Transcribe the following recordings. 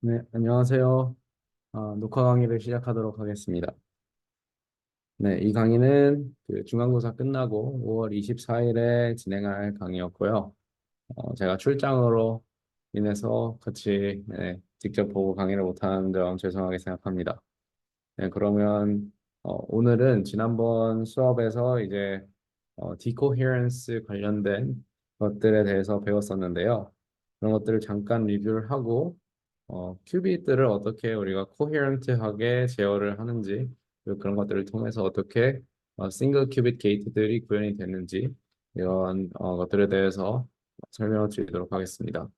네, 안녕하세요. 녹화 강의를 시작하도록 하겠습니다. 네, 이 강의는 중간고사 끝나고 5월 24일에 진행할 강의였고요. 제가 출장으로 인해서 같이 직접 보고 강의를 못하는 점 죄송하게 생각합니다. 네, 그러면 오늘은 지난번 수업에서 이제 decoherence 관련된 것들에 대해서 배웠었는데요. 그런 것들을 잠깐 리뷰를 하고 큐빅들을 어떻게 우리가 코헤런트하게 제어를 하는지 그리고 그런 것들을 통해서 어떻게 싱글 큐빅 게이트들이 구현이 되는지 이런 것들에 대해서 설명을 드리도록 하겠습니다.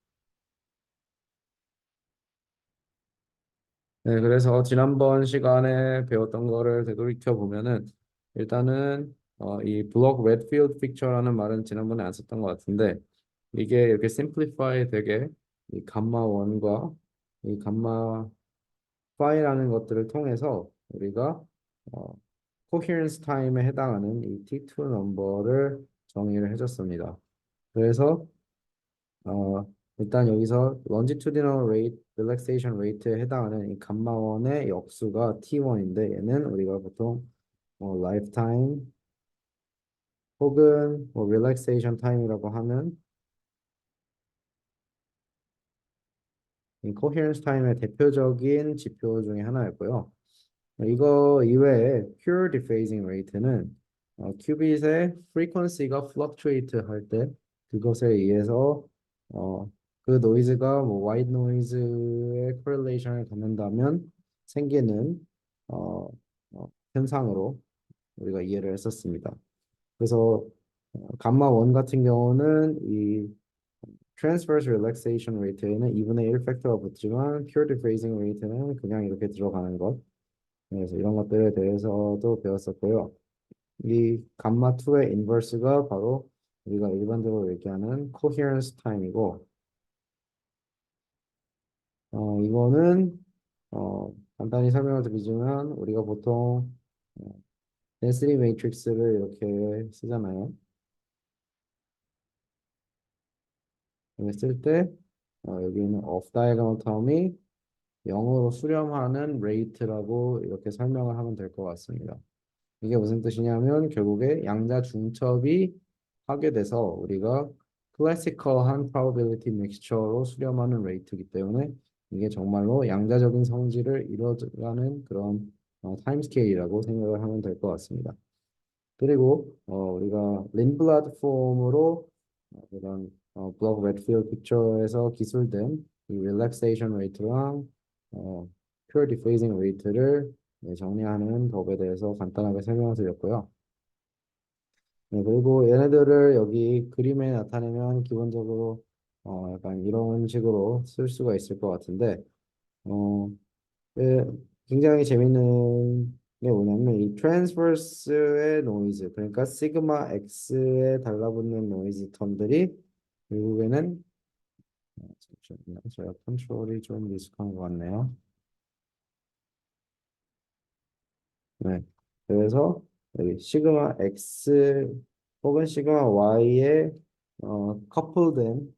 네, 그래서 지난번 시간에 배웠던 거를 되돌이켜 보면은 일단은 이 블록 레드필드 픽처라는 말은 지난번에 안 썼던 것 같은데 이게 이렇게 심플리파이 되게 이 감마 1과 이 감마 5라는 것들을 통해서 우리가 어, coherence time에 해당하는 이 T2 넘버를 정의를 해줬습니다. 그래서 어, 일단 여기서 longitudinal rate, relaxation rate에 해당하는 이 감마1의 역수가 T1인데 얘는 우리가 보통 lifetime 혹은 relaxation time이라고 하는 이 coherence time의 대표적인 지표 중에 하나였고요. 이거 이외에 pure dephasing rate는 큐빗의 frequency가 fluctuate 할 때 그것에 의해서 어, 그 노이즈가 뭐 white noise의 correlation을 갖는다면 생기는 어, 현상으로 우리가 이해를 했었습니다. 그래서 감마 1 같은 경우는 이 transverse relaxation rate에는 2분의 1 팩터가 붙지만 pure dephasing rate는 그냥 이렇게 들어가는 것. 그래서 이런 것들에 대해서도 배웠었고요. 이 감마 2의 인버스가 바로 우리가 일반적으로 얘기하는 coherence time이고, 이거는 간단히 설명을 드리자면 우리가 보통 density matrix를 이렇게 쓰잖아요. 이렇게 쓸 때 여기 있는 off diagonal term이 0으로 수렴하는 rate라고 이렇게 설명을 하면 될 것 같습니다. 이게 무슨 뜻이냐면 결국에 양자 중첩이 하게 돼서 우리가 클래시컬한 probability mixture로 수렴하는 레이트이기 때문에 이게 정말로 양자적인 성질을 이뤄가는 그런 타임 스케일이라고 생각을 하면 될 것 같습니다. 그리고 우리가 린블라드 폼으로 이런 블록 레드필드 픽처에서 기술된 이 릴렉세이션 레이트랑 퓨어 디페이징 레이트를 정리하는 법에 대해서 간단하게 설명을 드렸고요. 네, 그리고 얘네들을 여기 그림에 나타내면 기본적으로 약간 이런 식으로 쓸 수가 있을 것 같은데 어, 예, 굉장히 재밌는 게 뭐냐면 이 트랜스버스의 노이즈 그러니까 시그마 X에 달라붙는 노이즈 텀들이 결국에는 잠시만요. 제가 컨트롤이 좀 미숙한 것 같네요. 네. 그래서 여기 시그마 X 혹은 시그마 Y에 커플된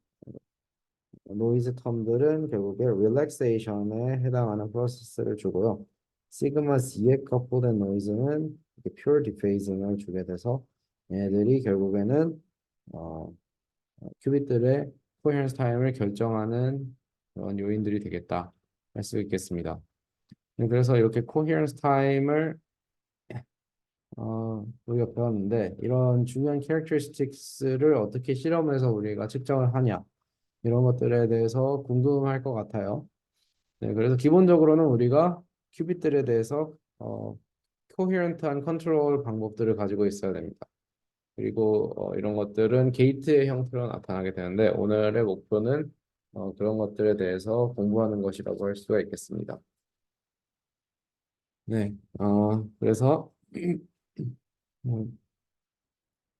노이즈 텀들은 결국에 릴렉세이션에 해당하는 프로세스를 주고요. 시그마 Z에 커플된 노이즈는 퓨어 디페이징을 주게 돼서 얘네들이 결국에는 어, 큐빗들의 코헤런스 타임을 결정하는 그런 요인들이 되겠다 할 수 있겠습니다. 그래서 이렇게 코헤런스 타임을 우리가 배웠는데 이런 중요한 캐릭터리스틱스를 어떻게 실험해서 우리가 측정을 하냐 이런 것들에 대해서 궁금할 것 같아요. 네, 그래서 기본적으로는 우리가 큐빗들에 대해서 코헤런트한 컨트롤 방법들을 가지고 있어야 됩니다. 그리고 이런 것들은 게이트의 형태로 나타나게 되는데 오늘의 목표는 그런 것들에 대해서 공부하는 것이라고 할 수가 있겠습니다. 네, 그래서 음,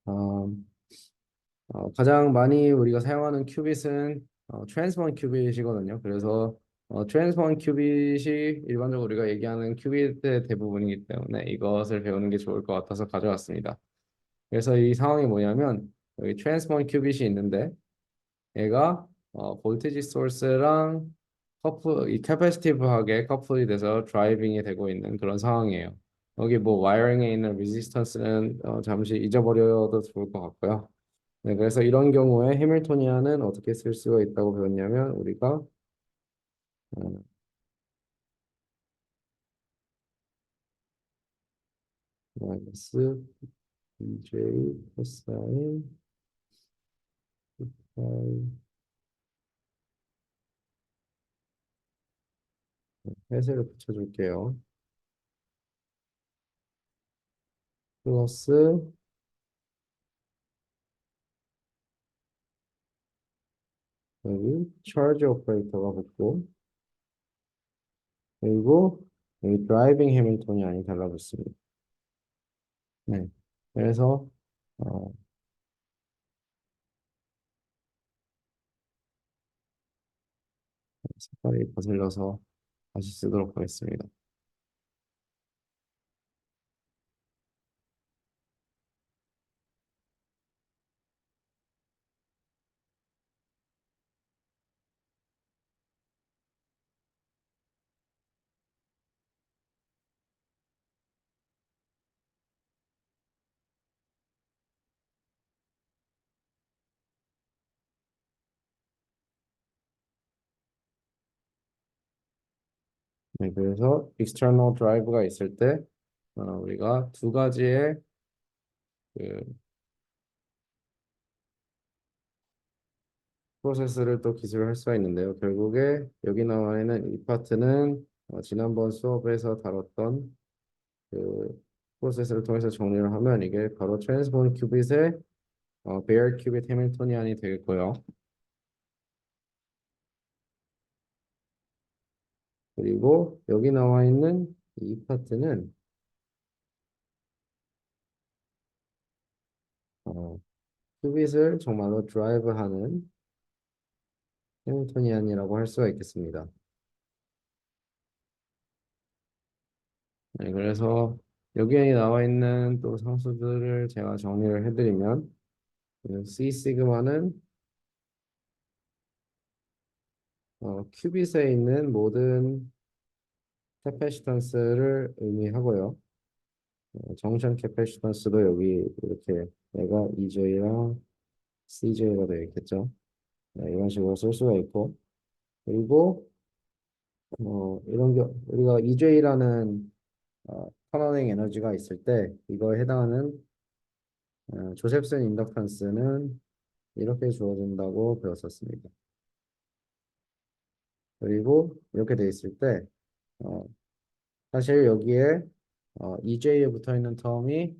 어, 가장 많이 우리가 사용하는 큐빗은 트랜스포먼 큐빗이거든요. 그래서 트랜스포먼 큐빗이 일반적으로 우리가 얘기하는 큐빗의 대부분이기 때문에 이것을 배우는 게 좋을 것 같아서 가져왔습니다. 그래서 이 상황이 뭐냐면 여기 트랜스포먼 큐빗이 있는데 얘가 볼테지 소스랑 이 캐패시티브하게 커플이 돼서 드라이빙이 되고 있는 그런 상황이에요. 여기 뭐 와이어링에 있는 레지스턴스는 잠시 잊어버려도 좋을 것 같고요. 네, 그래서 이런 경우에 해밀토니안은 어떻게 쓸 수가 있다고 배웠냐면 우리가 어, 마이너스 BJ 코사인 파이 해설을 붙여줄게요. 플러스 여기 charge 오퍼레이터가 붙고 그리고 여기 드라이빙 해밀토니안이 달라붙습니다. 네, 그래서 어, 색깔이 거슬려서 다시 쓰도록 하겠습니다. 네, 그래서 external drive가 있을 때 우리가 두 가지의 그 프로세스를 또 기술할 수가 있는데요. 결국에 여기 나와 있는 이 파트는 지난번 수업에서 다뤘던 그 프로세스를 통해서 정리를 하면 이게 바로 트랜스본 큐빗의 베어 큐빗 해밀토니안이 되겠고요. 그리고 여기 나와 있는 이 파트는 어, 큐빗을 정말로 드라이브하는 해밀토니안이라고 할 수가 있겠습니다. 네, 그래서 여기에 나와 있는 또 상수들을 제가 정리를 해드리면 C 시그마는 큐빗에 있는 모든 캐패시턴스를 의미하고요. 정션 캐패시턴스도 여기 이렇게 내가 EJ랑 CJ가 되어 있겠죠. 네, 이런 식으로 쓸 수가 있고 그리고 우리가 EJ라는 터너닝 에너지가 있을 때 이거에 해당하는 조셉슨 인덕턴스는 이렇게 주어진다고 배웠었습니다. 그리고 이렇게 돼 있을 때 어, 사실 여기에 EJ에 붙어 있는 텀이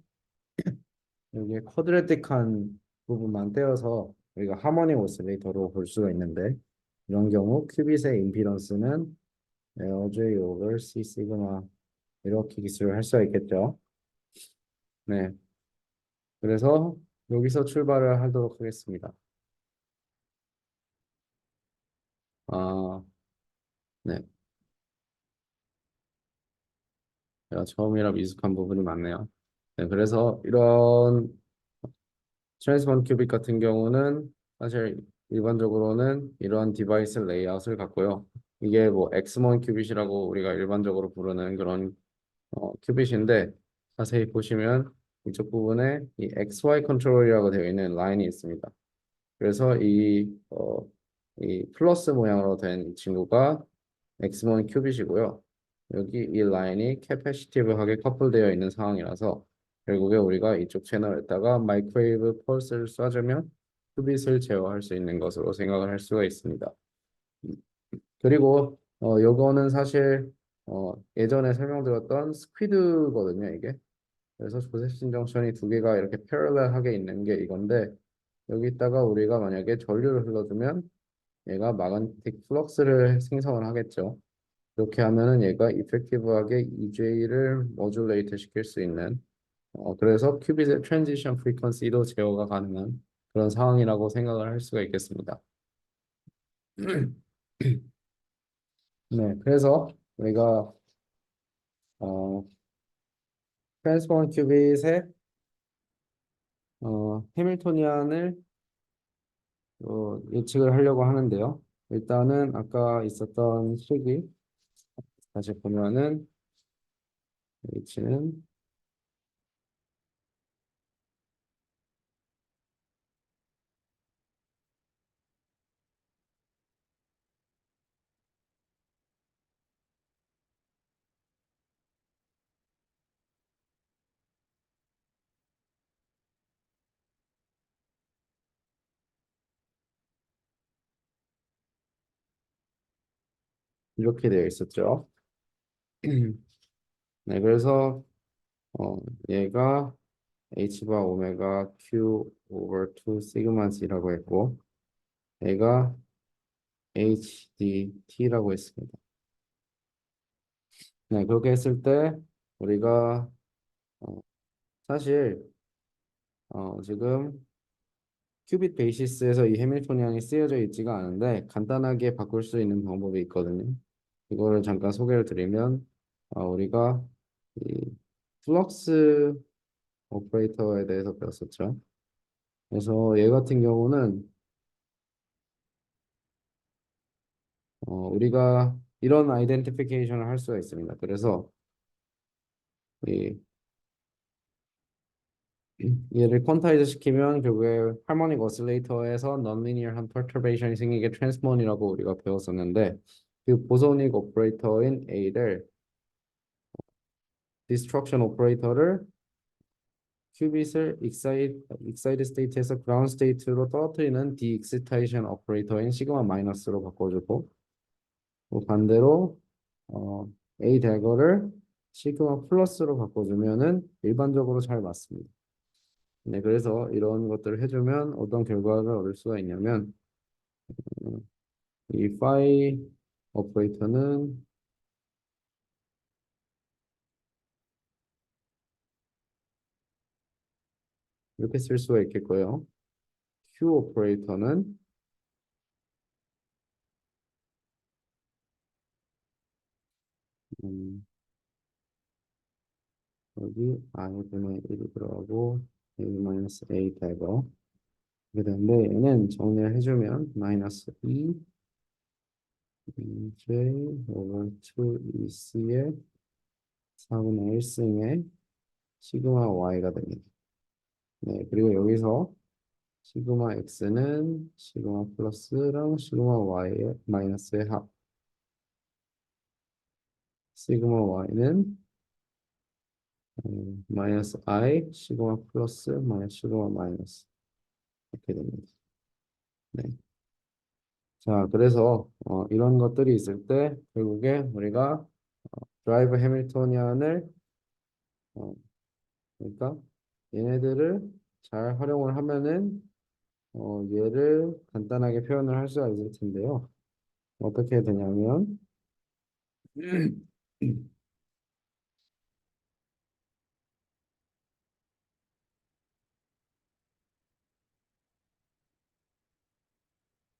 여기에 쿼드레틱한 부분만 떼어서 우리가 하모닉 오실레이터로 볼 수가 있는데 이런 경우 큐빗의 임피던스는 J over C 시그마 이렇게 기술을 할 수가 있겠죠. 네, 그래서 여기서 출발을 하도록 하겠습니다. 아, 네, 제가 처음이라 미숙한 부분이 많네요. 네, 그래서 이런 트랜스본 큐빅 같은 경우는 사실 일반적으로는 이러한 디바이스 레이아웃을 갖고요. 이게 뭐 엑스먼 큐빗이라고 우리가 일반적으로 부르는 그런 큐빗인데 자세히 보시면 이쪽 부분에 이 XY 컨트롤이라고 되어 있는 라인이 있습니다. 그래서 이 플러스 모양으로 된 이 친구가 엑스먼 큐빗이고요. 여기 이 라인이 캐패시티브하게 커플되어 있는 상황이라서 결국에 우리가 이쪽 채널에다가 마이크로웨이브 펄스를 쏴주면 큐빗을 제어할 수 있는 것으로 생각을 할 수가 있습니다. 그리고 요거는 사실 예전에 설명드렸던 스퀴드거든요, 이게. 그래서 조셉슨 정션이 두 개가 이렇게 패러렐하게 있는 게 이건데 여기다가 우리가 만약에 전류를 흘러주면 얘가 마그네틱 플럭스를 생성을 하겠죠. 이렇게 하면은 얘가 이펙티브하게 EJ를 모듈레이트 시킬 수 있는 그래서 큐빗의 트랜지션 프리퀀시도 제어가 가능한 그런 상황이라고 생각을 할 수가 있겠습니다. 네, 그래서 우리가 어, 트랜스포머 큐빗의 해밀토니안을 예측을 하려고 하는데요. 일단은 아까 있었던 식이 다시 보면은 h는 이렇게 되어 있었죠. 네, 그래서 얘가 h바 오메가 q over 2 시그마 g라고 했고 얘가 HDT라고 했습니다. 네, 그렇게 했을 때 우리가 어, 사실 지금 큐빅 베이시스에서 이 해밀토니안이 쓰여져 있지가 않은데 간단하게 바꿀 수 있는 방법이 있거든요. 이거를 잠깐 소개를 드리면 우리가 이 플럭스 오퍼레이터에 대해서 배웠었죠. 그래서 얘 같은 경우는 우리가 이런 아이덴티피케이션을 할 수가 있습니다. 그래서 이 얘를 퀀타이즈 시키면 결국에 하모닉 오실레이터에서 non-linear한 perturbation이 생기게 트랜스몬이라고 우리가 배웠었는데 그 보소닉 오퍼레이터인 A를 디스트럭션 오퍼레이터를 큐빗을 excited state에서 ground state로 떨어뜨리는 de-excitation 오퍼레이터인 시그마 마이너스로 바꿔주고 또 반대로 어, A 대거를 시그마 플러스로 바꿔주면은 일반적으로 잘 맞습니다. 네, 그래서 이런 것들을 해주면 어떤 결과를 얻을 수가 있냐면 음, 이 파이 오퍼레이터는 이렇게 쓸 수가 있겠고요. Q 오퍼레이터는 음, 여기 i분의 1이 들어가고 a-a 대거 이렇게 되는데 얘는 정리를 해주면 마이너스 2 j over 2ec의 4분의 1승의 시그마 y가 됩니다. 네, 그리고 여기서 시그마 x는 시그마 플러스랑 시그마 y의 마이너스의 합. 시그마 y는 마이너스 i 시그마 플러스 마이너스 시그마 마이너스 이렇게 됩니다. 네. 자, 그래서 이런 것들이 있을 때 결국에 우리가 드라이브 해밀토니안을 어, 그러니까 얘네들을 잘 활용을 하면은 얘를 간단하게 표현을 할 수가 있을 텐데요. 어떻게 되냐면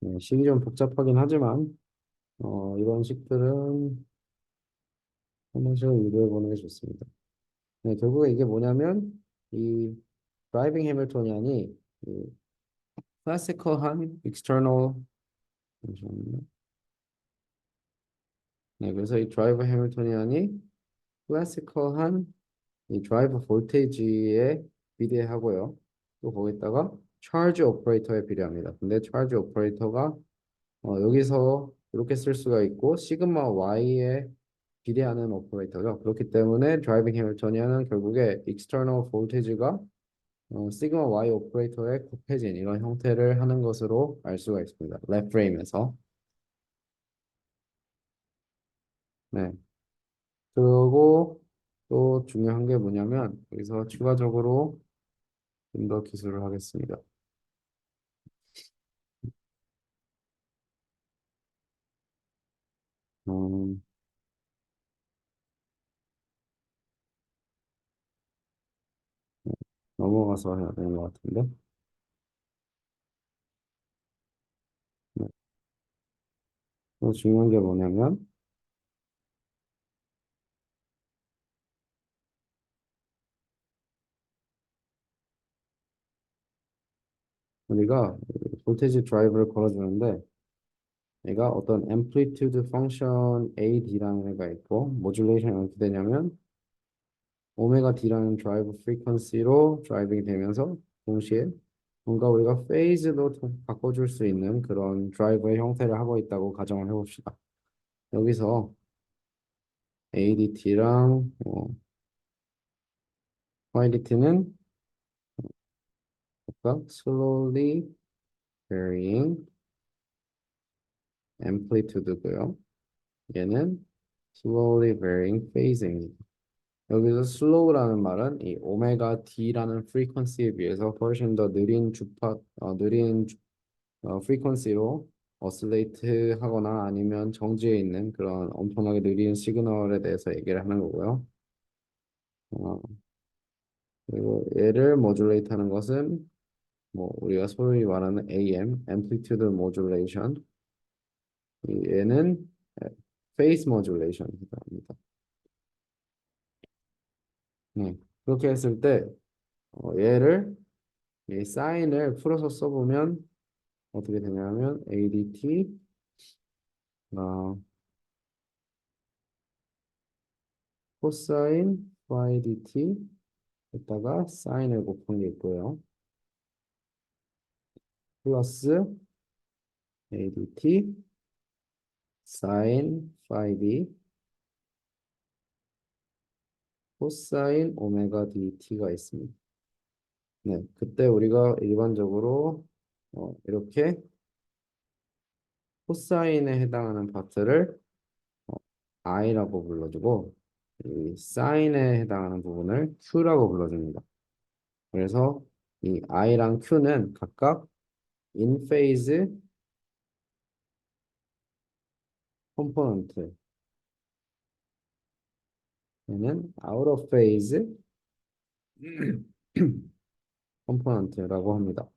네, 식이 좀 복잡하긴 하지만 이런 식들은 한 번씩 유도해 보는 게 좋습니다. 네, 결국에 이게 뭐냐면 이 드라이빙 해밀토니안이 이 클래시컬한 external 잠시만요. 네, 그래서 이 드라이브 해밀토니안이 클래시컬한 이 드라이브 볼테이지에 비례하고요. 또 거기다가 차지 오퍼레이터에 비례합니다. 근데 차지 오퍼레이터가 여기서 이렇게 쓸 수가 있고 시그마 y에 비례하는 오퍼레이터죠. 그렇기 때문에 드라이빙 해밀토니안은 결국에 external voltage가 시그마 y 오퍼레이터의 곱해진 이런 형태를 하는 것으로 알 수가 있습니다. 랩 프레임에서. 네. 그리고 또 중요한 게 뭐냐면 여기서 추가적으로 좀 더 기술을 하겠습니다. 음, 넘어가서 해야 되는 것 같은데. 네. 또 중요한 게 뭐냐면 우리가 볼테이지 드라이브를 걸어주는데 얘가 어떤 amplitude function AD라는 애가 있고 modulation이 어떻게 되냐면 오메가 D라는 드라이브 프리퀀시로 드라이빙이 되면서 동시에 뭔가 우리가 페이즈도 바꿔줄 수 있는 그런 드라이브의 형태를 하고 있다고 가정을 해봅시다. 여기서 ADT랑 YDT는 slowly varying amplitude고요. 얘는 slowly varying phasing. 여기서 slow라는 말은 이 오메가 D라는 프리퀀시에 비해서 훨씬 더 느린 프리퀀시로 어슬레이트 하거나 아니면 정지해 있는 그런 엄청나게 느린 시그널에 대해서 얘기를 하는 거고요. 어, 그리고 얘를 모듈레이트 하는 것은 뭐 우리가 소위 말하는 AM, Amplitude Modulation, 얘는 Phase Modulation이라고 합니다. 네. 그렇게 했을 때 얘를 이 사인을 풀어서 써보면 어떻게 되냐면 ADT 어, 코사인 YDT 에다가 사인을 곱한 게 있고요. 플러스 ADT 사인 파이 d 코사인 오메가 DT가 있습니다. 네, 그때 우리가 일반적으로 이렇게 코사인에 해당하는 파트를 어, I라고 불러주고 이 사인에 해당하는 부분을 Q라고 불러줍니다. 그래서 이 I랑 Q는 각각 in phase 컴포넌트, 얘는 out of phase 컴포넌트라고 합니다.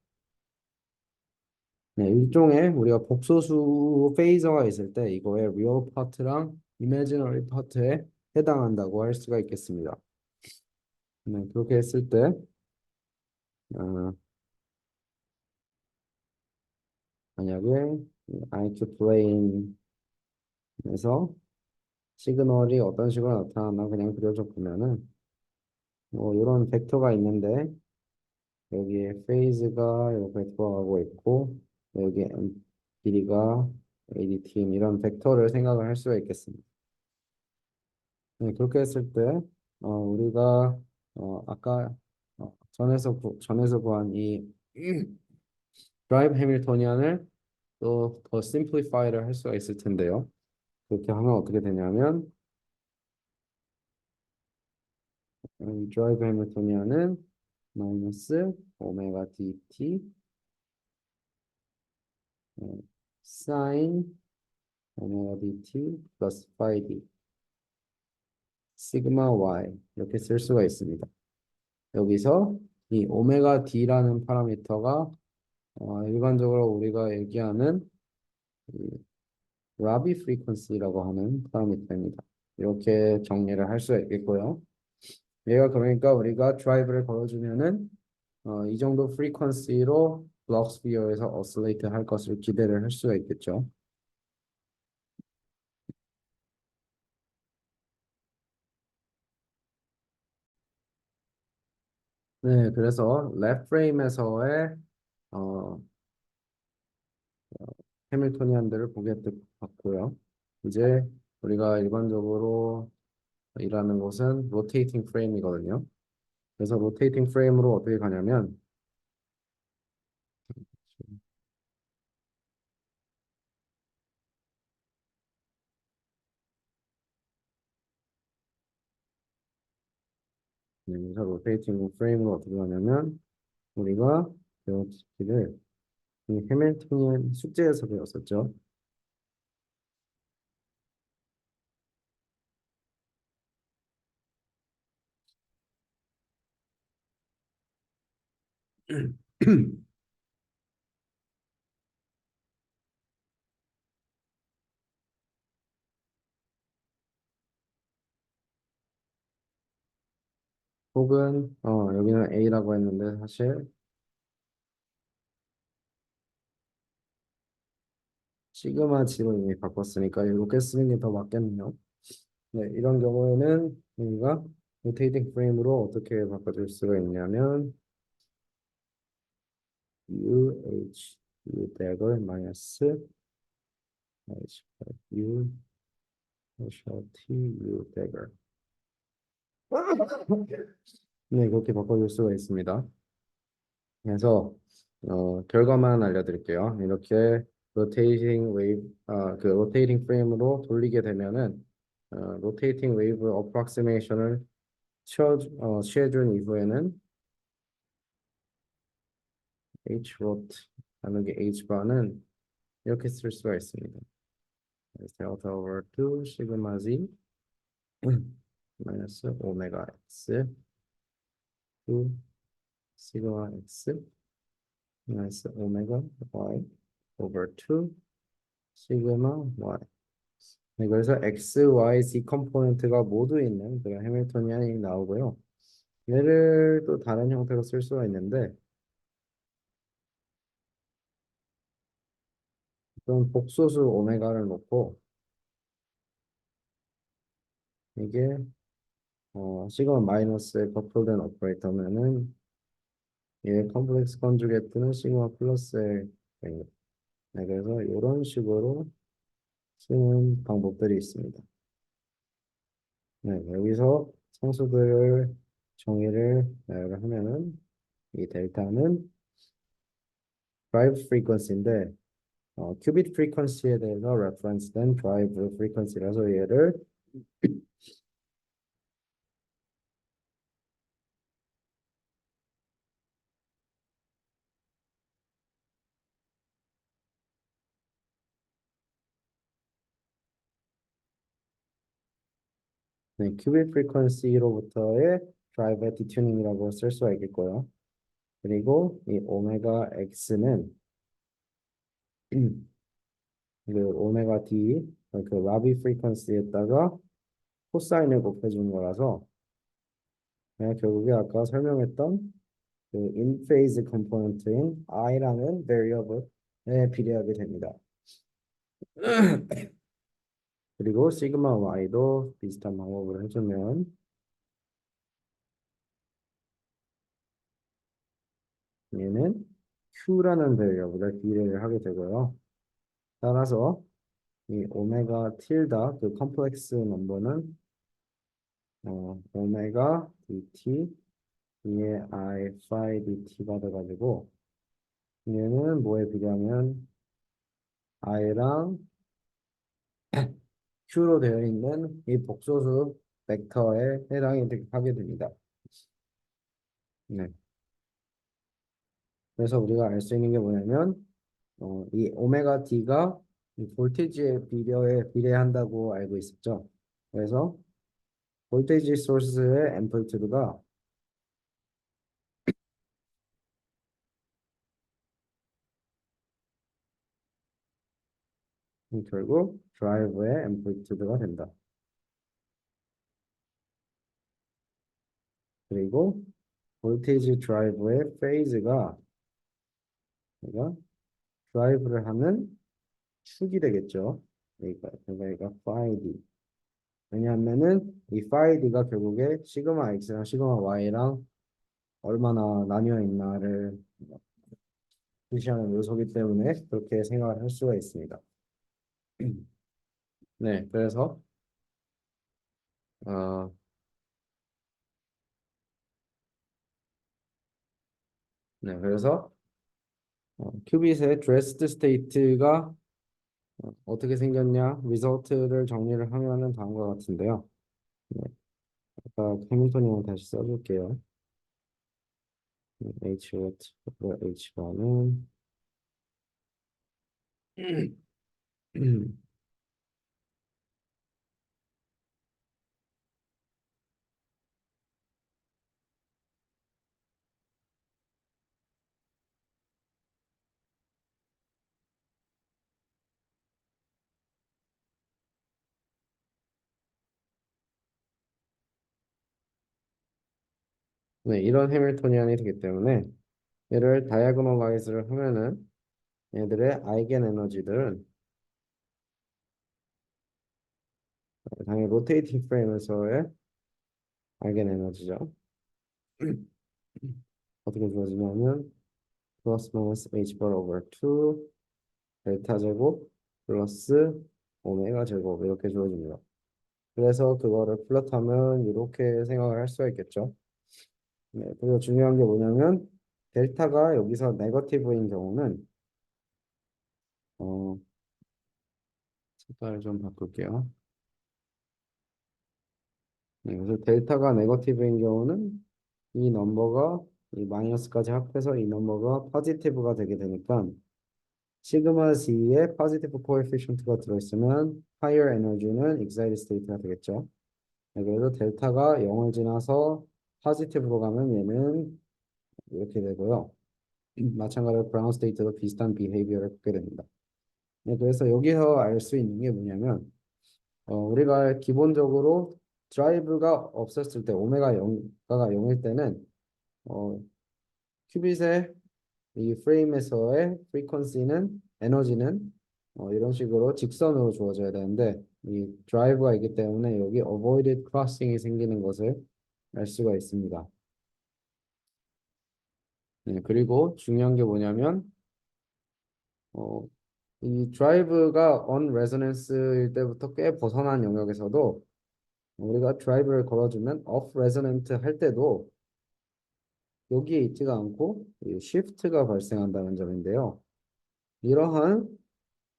네, 일종의 우리가 복소수 페이저가 있을 때 이거의 real 파트랑 imaginary 파트에 해당한다고 할 수가 있겠습니다. 네, 그렇게 했을 때 어, 만약에 IQ 플레인에서 시그널이 어떤 식으로 나타나나 그냥 그려줘 보면은 뭐 이런 벡터가 있는데 여기에 페이즈가 이렇게 돌아가고 있고 여기에 길이가 ADTM 이런 벡터를 생각을 할 수가 있겠습니다. 네, 그렇게 했을 때 우리가 아까 전에서 구한 이 드라이브 해밀토니안을 또 더 심플리파이를 할 수가 있을 텐데요. 그렇게 하면 어떻게 되냐면 이 드라이브 해밀토니안은 마이너스 오메가 dt 사인 오메가 dt 플러스 파이 d 시그마 y 이렇게 쓸 수가 있습니다. 여기서 이 오메가 d라는 파라미터가 일반적으로 우리가 얘기하는 이 라비 프리퀀시라고 하는 파라미터입니다. 이렇게 정리를 할 수가 있겠고요. 얘가 그러니까 우리가 드라이브를 걸어주면은 이 정도 프리퀀시로 블록스피어에서 어슬레이트 할 것을 기대를 할 수가 있겠죠. 네, 그래서 랩 프레임에서의 어, 해밀토니안들을 보게 됐고요. 이제 우리가 일반적으로 일하는 것은 로테이팅 프레임이거든요. 그래서 로테이팅 프레임으로 어떻게 가냐면 그래서 로테이팅 프레임으로 어떻게 가냐면 우리가 배웠기를 이 해밀토니안 숙제에서 배웠었죠. 혹은 여기는 A라고 했는데 사실 시그마 G로 이미 바꿨으니까 이렇게 쓰는 게 더 맞겠네요. 네, 이런 경우에는 우리가 로테이팅 프레임으로 어떻게 바꿔줄 수가 있냐면 u dagger 마이너스 u t u dagger 네, 그렇게 바꿔줄 수가 있습니다. 그래서 결과만 알려드릴게요. 이렇게 로테이팅 웨이브 그 로테이팅 프레임으로 돌리게 되면은 로테이팅 웨이브 어프락시메이션을 취해준 이후에는 h rot 나누기 h bar는 이렇게 쓸 수가 있습니다. delta over 2 시그마 z 마이너스 오메가 x 2 시그마 x 마이너스 오메가 y over 2 시그마 y. 네, 그래서 x, y, z 컴포넌트가 모두 있는 그런 해밀토니안이 나오고요. 얘를 또 다른 형태로 쓸 수가 있는데 어떤 복소수 오메가를 놓고 이게 시그마 마이너스에 커플된 오퍼레이터면은 얘 컴플렉스 컨주게트는 시그마 플러스에 됩니다. 네, 그래서 이런 식으로 쓰는 방법들이 있습니다. 네, 여기서 상수들 정의를 하면은 이 델타는 드라이브 프리퀀시인데 큐빗 프리퀀시에 대해서 레퍼런스 된 드라이브 프리퀀시라서 얘를 네, 큐빅 프리퀀시로부터의 드라이브 디튜닝이라고 쓸 수가 있겠고요. 그리고 이 오메가 x는 그 오메가 d 그 라비 프리퀀시에다가 코사인을 곱해주는 거라서 결국에 아까 설명했던 그 인페이즈 컴포넌트인 i라는 variable에 비례하게 됩니다. 그리고 시그마 y도 비슷한 방법으로 해주면 얘는 q라는 variable에 비례를 하게 되고요. 따라서 이 오메가 틸다 그 컴플렉스 넘버는 오메가 dt 2의 i phi dt가 돼가지고 얘는 뭐에 비교하면 i랑 q로 되어 있는 이 복소수 벡터에 해당이 하게 됩니다. 네. 그래서 우리가 알 수 있는 게 뭐냐면 이 오메가 d가 이 볼테이지의 비례에 비례한다고 알고 있었죠. 그래서 볼테이지 소스의 앰플리튜드가 결국 드라이브의 앰플리튜드가 된다. 그리고 볼테이지 드라이브의 페이즈가 내가 드라이브를 하는 축이 되겠죠. 그러니까 phi d. 왜냐하면은 이 phi d가 결국에 시그마 x랑 시그마 y랑 얼마나 나뉘어 있나를 표시하는 요소이기 때문에 그렇게 생각을 할 수가 있습니다. 네, 그래서 어, 그래서 큐빗의 드레스드 스테이트가 어떻게 생겼냐? 리설트를 정리를 하면은 다음과 같은데요. 네, 아까 해밀턴형을 다시 써줄게요. H H 바는 네, 이런 해밀토니안이 되기 때문에 얘를 다이아고널라이즈를 하면은 얘들의 아이겐 에너지들은 당연히 로테이팅 프레임에서의 알겐 에너지죠. 어떻게 주어지냐면 플러스 마이너스 h bar over 2 델타 제곱 플러스 오메가 제곱 이렇게 주어집니다. 그래서 그거를 플롯하면 이렇게 생각을 할 수가 있겠죠. 네, 그리고 중요한 게 뭐냐면 델타가 여기서 네거티브인 경우는 어 색깔을 좀 바꿀게요. 네, 그래서 델타가 네거티브인 경우는 이 넘버가 이 마이너스까지 합해서 이 넘버가 포지티브가 되게 되니까 시그마 C에 포지티브 코에피션트가 들어있으면 higher 에너지는 excited state가 되겠죠. 네, 그래서 델타가 0을 지나서 포지티브로 가면 얘는 이렇게 되고요. 마찬가지로 브라운 스테이트도 비슷한 비헤이비어를 갖게 됩니다. 네, 그래서 여기서 알 수 있는 게 뭐냐면 우리가 기본적으로 드라이브가 없었을 때 오메가 0가 0일 때는 어, 큐빗의 이 프레임에서의 프리퀀시는 에너지는 이런 식으로 직선으로 주어져야 되는데 이 드라이브가 있기 때문에 여기 avoided crossing이 생기는 것을 알 수가 있습니다. 네, 그리고 중요한 게 뭐냐면 어, 이 드라이브가 on resonance일 때부터 꽤 벗어난 영역에서도 우리가 드라이브를 걸어주면 off resonant 할 때도 여기에 있지가 않고 이 shift가 발생한다는 점인데요. 이러한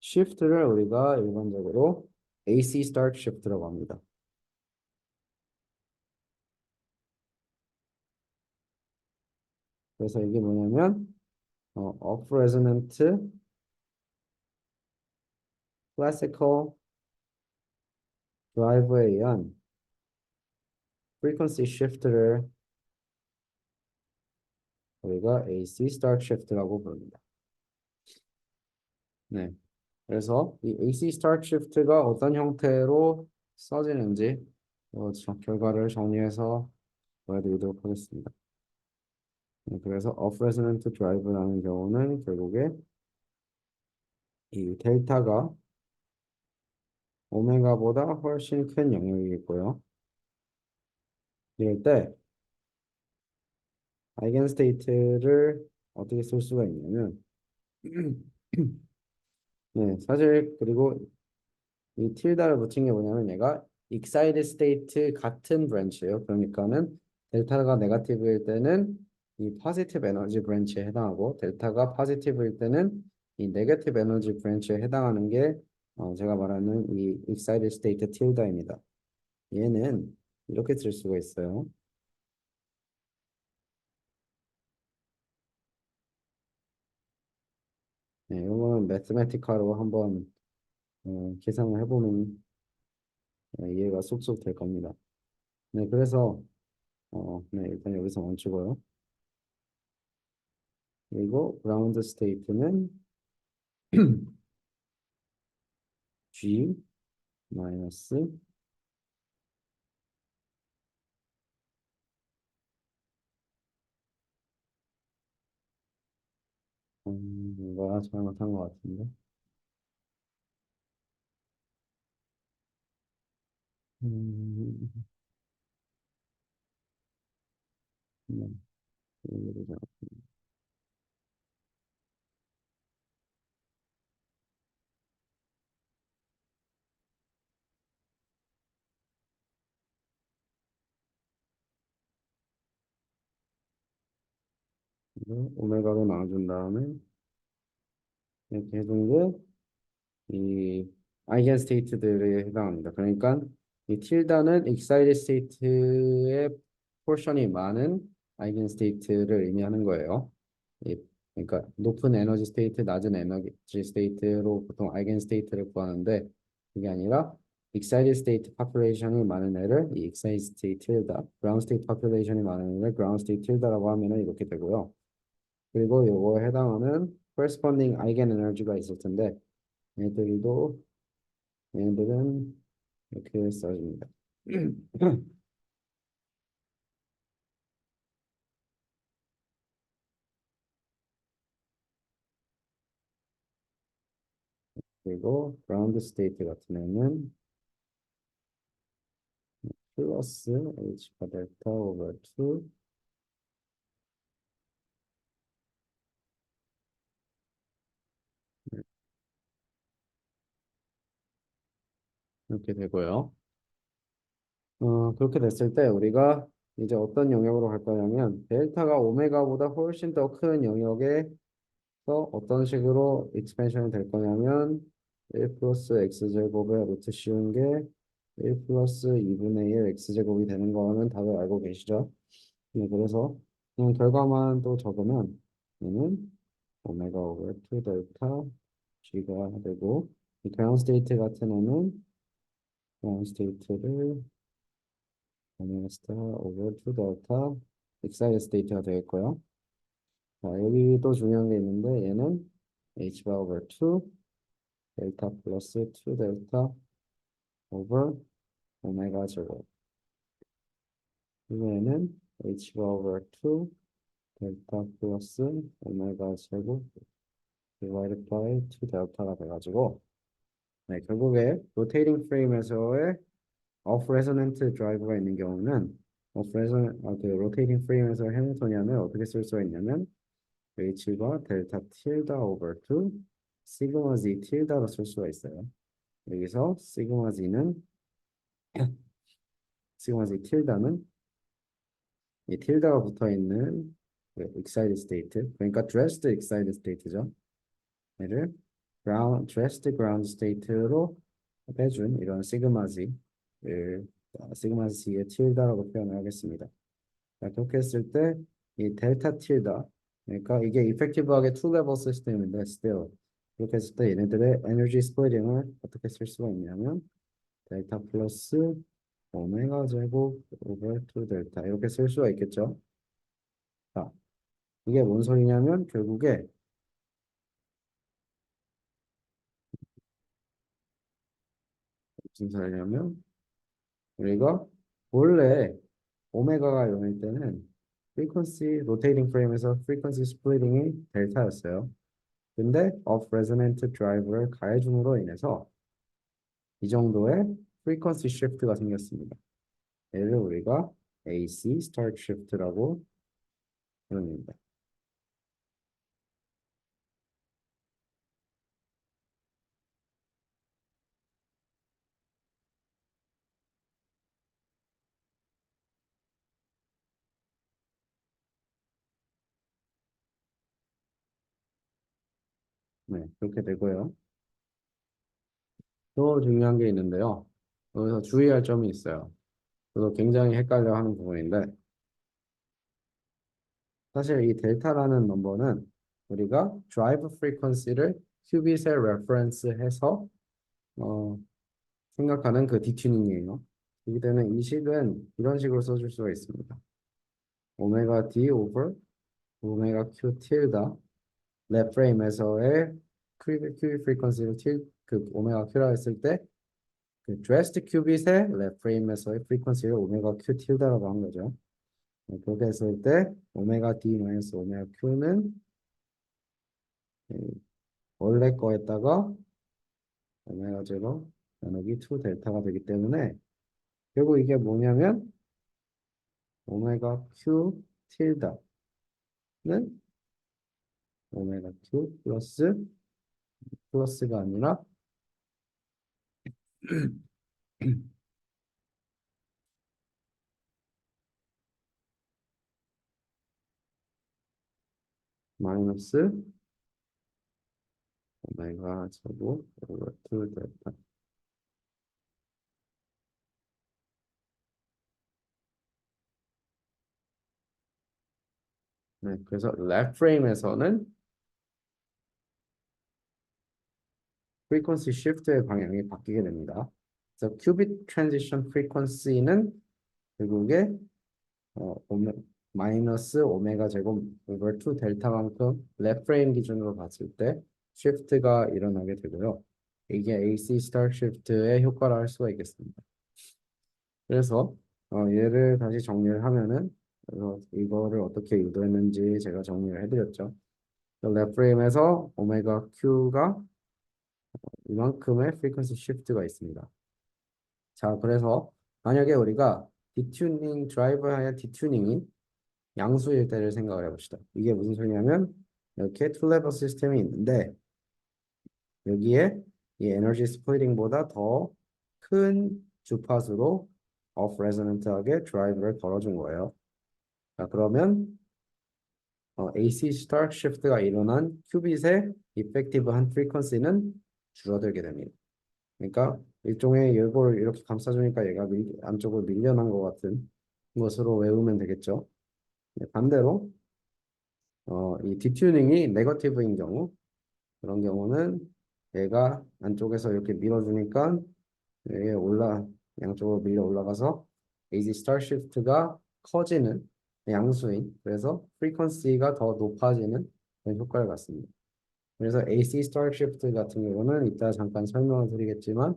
shift를 우리가 일반적으로 AC start shift라고 합니다. 그래서 이게 뭐냐면 off resonant classical drive에 의한 frequency shift를 우리가 AC start shift라고 부릅니다. 네. 그래서 이 AC start shift가 어떤 형태로 써지는지 결과를 정리해서 보여드리도록 하겠습니다. 네, 그래서 off resonant drive라는 경우는 결국에 이 델타가 오메가보다 훨씬 큰 영역이겠고요. 이럴 때 아이겐 스테이트를 어떻게 쓸 수가 있냐면 네, 사실 그리고 이 틸다를 붙인 게 뭐냐면 얘가 excited state 같은 브랜치예요. 그러니까는 델타가 네거티브일 때는 이 positive 에너지 브랜치에 해당하고 델타가 positive일 때는 이 네거티브 에너지 브랜치에 해당하는 게 제가 말하는 이 excited state 틸다입니다. 얘는 이렇게 쓸 수가 있어요. 네, 이거는 매스메티카로 한번 계산을 해보면 이해가 쏙쏙 될 겁니다. 네, 그래서 네, 일단 여기서 멈추고요. 그리고 그라운드 스테이트는 G 마이너스 뭔가 잘못한 것 같은데. 음, 네, 이해가 오메가로 나눠준 다음에 이렇게 해준 게이 아이겐 스테이트들에 해당합니다. 그러니까 이 틸다는 excited state의 포션이 많은 아이겐 스테이트를 의미하는 거예요. 이- 그러니까 높은 에너지 스테이트, 낮은 에너지 스테이트로 보통 아이겐 스테이트를 구하는데 그게 아니라 excited state population이 많은 애를 이 excited state tilde, ground state population이 많은 애를 ground state tilde라고 하면은 이렇게 되고요. 그리고 요거에 해당하는 corresponding eigen 에너지가 있을 텐데 얘들도 얘들은 이렇게 써집니다. 그리고 ground state 같은 애는 플러스 h가 델타 오버 2 이렇게 되고요. 그렇게 됐을 때 우리가 이제 어떤 영역으로 갈 거냐면 델타가 오메가보다 훨씬 더 큰 영역에서 어떤 식으로 익스펜션이 될 거냐면 1 플러스 x제곱에 루트 씌운 게 1 플러스 2분의 1 x제곱이 되는 거는 다들 알고 계시죠? 네, 그래서 그냥 결과만 또 적으면 얘는 오메가 오버 2 델타 g가 되고 이 교양 스테이트 같은 애는 교양 스테이트를 오메가 스타 오버 2 델타 엑사이드 스테이트가 되겠고요. 자, 여기 또 중요한 게 있는데 얘는 h 바 오버 2 델타 플러스 2 델타 오버 오메가 제곱 이거에는 h 바 오버 2 델타 플러스 오메가 제곱 divided by 2 델타가 돼가지고 네, 결국에 로테이팅 프레임에서의 off resonant drive가 있는 경우는 그 로테이팅 프레임에서 해밀토니안을 어떻게 쓸 수가 있냐면 h가 델타 틸다 오버 2 시그마 z 틸다로 쓸 수가 있어요. 여기서 시그마 z 틸다는 이 틸다가 붙어 있는 그 excited state 그러니까 dressed excited state죠. 얘를 dressed ground state로 빼준 이런 시그마 z를 시그마 z의 틸다라고 표현을 하겠습니다. 자, 그렇게 했을 때 이 델타 틸다 그러니까 이게 이펙티브하게 투 레벨 시스템인데 still 그렇게 했을 때 얘네들의 에너지 스플리팅을 어떻게 쓸 수가 있냐면 델타 플러스 오메가 제곱 오버 2 델타 이렇게 쓸 수가 있겠죠. 자, 이게 뭔 소리냐면 결국에 무슨 소리냐면 우리가 원래 오메가가 0일 때는 프리퀀시 로테이팅 프레임에서 프리퀀시 스플리팅이 델타였어요. 근데 off resonant drive를 가해줌으로 인해서 이 정도의 프리퀀시 시프트가 생겼습니다. 얘를 우리가 AC start shift라고 부릅니다. 네, 그렇게 되고요. 또 중요한 게 있는데요. 여기서 주의할 점이 있어요. 그래서 굉장히 헷갈려 하는 부분인데 사실 이 델타라는 넘버는 우리가 drive frequency를 큐빗에 reference해서 어, 생각하는 그 디튜닝이에요. 그렇기 때문에 이 식은 이런 식으로 써줄 수가 있습니다. 오메가 D over 오메가 Q 틸다 랩 프레임에서의 큐빅 프리퀀시를 그 오메가 Q라 했을 때 그 드레스트 큐빗의 랩 프레임에서의 프리퀀시를 오메가 Q 틸다라고 한 거죠. 네, 그렇게 했을 때 오메가 D 마이너스 오메가 Q는 원래 거에다가 오메가 제로 나누기 2 델타가 되기 때문에 결국 이게 뭐냐면 오메가 Q 틸다는 오메가 Q 플러스가 아니라 마이너스 오메가 제곱 오버 2 델타. 네, 그래서 left frame에서는 frequency shift의 방향이 바뀌게 됩니다. 그래서 qubit transition frequency는 결국에 마이너스 오메가 제곱 오버 2 델타만큼 left frame 기준으로 봤을 때 shift가 일어나게 되고요. 이게 AC star shift의 효과를 할 수가 있겠습니다. 그래서 얘를 다시 정리를 하면은 이거를 어떻게 유도했는지 제가 정리를 해드렸죠. left frame에서 오메가 q가 이만큼의 frequency shift가 있습니다. 자, 그래서 만약에 우리가 디튜닝 드라이버하여 디튜닝이 양수일 때를 생각을 해봅시다. 이게 무슨 소리냐면 이렇게 투 레버 시스템이 있는데 여기에 이 에너지 스플리팅보다 더 큰 주파수로 off resonant하게 드라이브를 걸어준 거예요. 자, 그러면 AC start shift가 일어난 큐빗의 effective한 frequency는 줄어들게 됩니다. 그러니까 일종의 이걸 이렇게 감싸주니까 얘가 안쪽으로 밀려난 것 같은 것으로 외우면 되겠죠. 네, 반대로 이 디튜닝이 네거티브인 경우 그런 경우는 얘가 안쪽에서 이렇게 밀어주니까 얘 양쪽으로 밀려 올라가서 AC star shift가 커지는 양수인 그래서 프리퀀시가 더 높아지는 그런 효과를 갖습니다. 그래서 AC star shift 같은 경우는 이따 잠깐 설명을 드리겠지만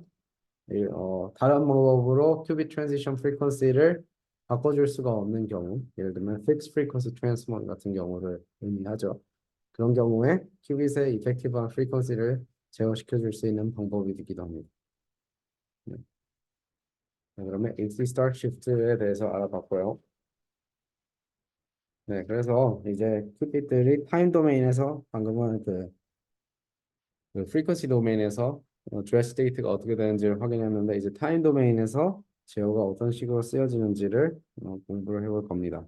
다른 방법으로 큐빅 트랜지션 프리퀀시를 바꿔줄 수가 없는 경우 예를 들면 fixed frequency transform 같은 경우를 의미하죠. 그런 경우에 큐빗의 이펙티브한 프리퀀시를 제어시켜 줄 수 있는 방법이 되기도 합니다. 네. 그러면 AC start shift에 대해서 알아봤고요. 네, 그래서 이제 큐빗들이 타임 도메인에서 방금은 그 프리퀀시 도메인에서 드레스 스테이트가 어떻게 되는지를 확인했는데 이제 타임 도메인에서 제어가 어떤 식으로 쓰여지는지를 공부를 해볼 겁니다.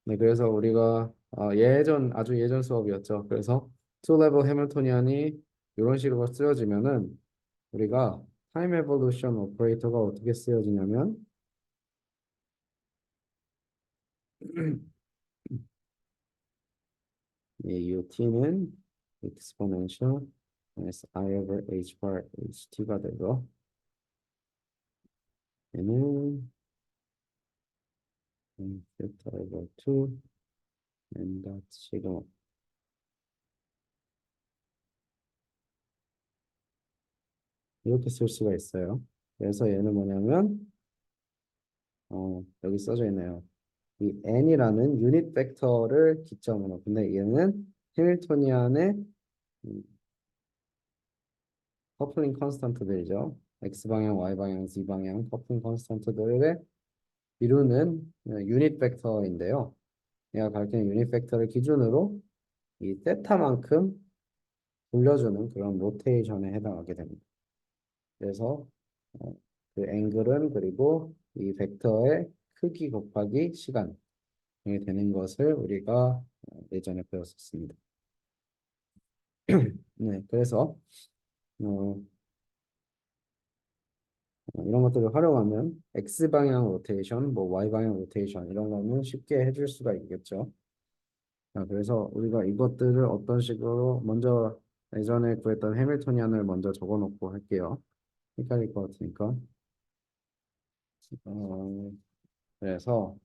네, 그래서 우리가 아주 예전 수업이었죠. 그래서 투 레벨 해밀토니안이 이런 식으로 쓰여지면은 우리가 타임 에볼루션 오퍼레이터가 어떻게 쓰여지냐면 이 UT는 exponential I over h bar ht가 되고 얘는 theta over 2 and that 시그마 이렇게 쓸 수가 있어요. 그래서 얘는 뭐냐면 여기 써져 있네요. 이 n이라는 유닛 벡터를 기점으로 근데 얘는 해밀토니안의 커플링 컨스턴트들이죠. X방향, Y방향, Z방향 커플링 컨스턴트들을 이루는 유닛 벡터인데요. 얘가 가리키는 유닛 벡터를 기준으로 이 세타만큼 돌려주는 그런 로테이션에 해당하게 됩니다. 그래서 어, 그 앵글은 그리고 이 벡터의 크기 곱하기 시간이 되는 것을 우리가 예전에 배웠었습니다. 네, 그래서 어, 이런 것들을 활용하면 X 방향 로테이션, 뭐 Y 방향 로테이션 이런 거는 쉽게 해줄 수가 있겠죠. 자, 그래서 우리가 이것들을 어떤 식으로 먼저 예전에 구했던 해밀토니안을 먼저 적어놓고 할게요. 헷갈릴 것 같으니까. 어, 그래서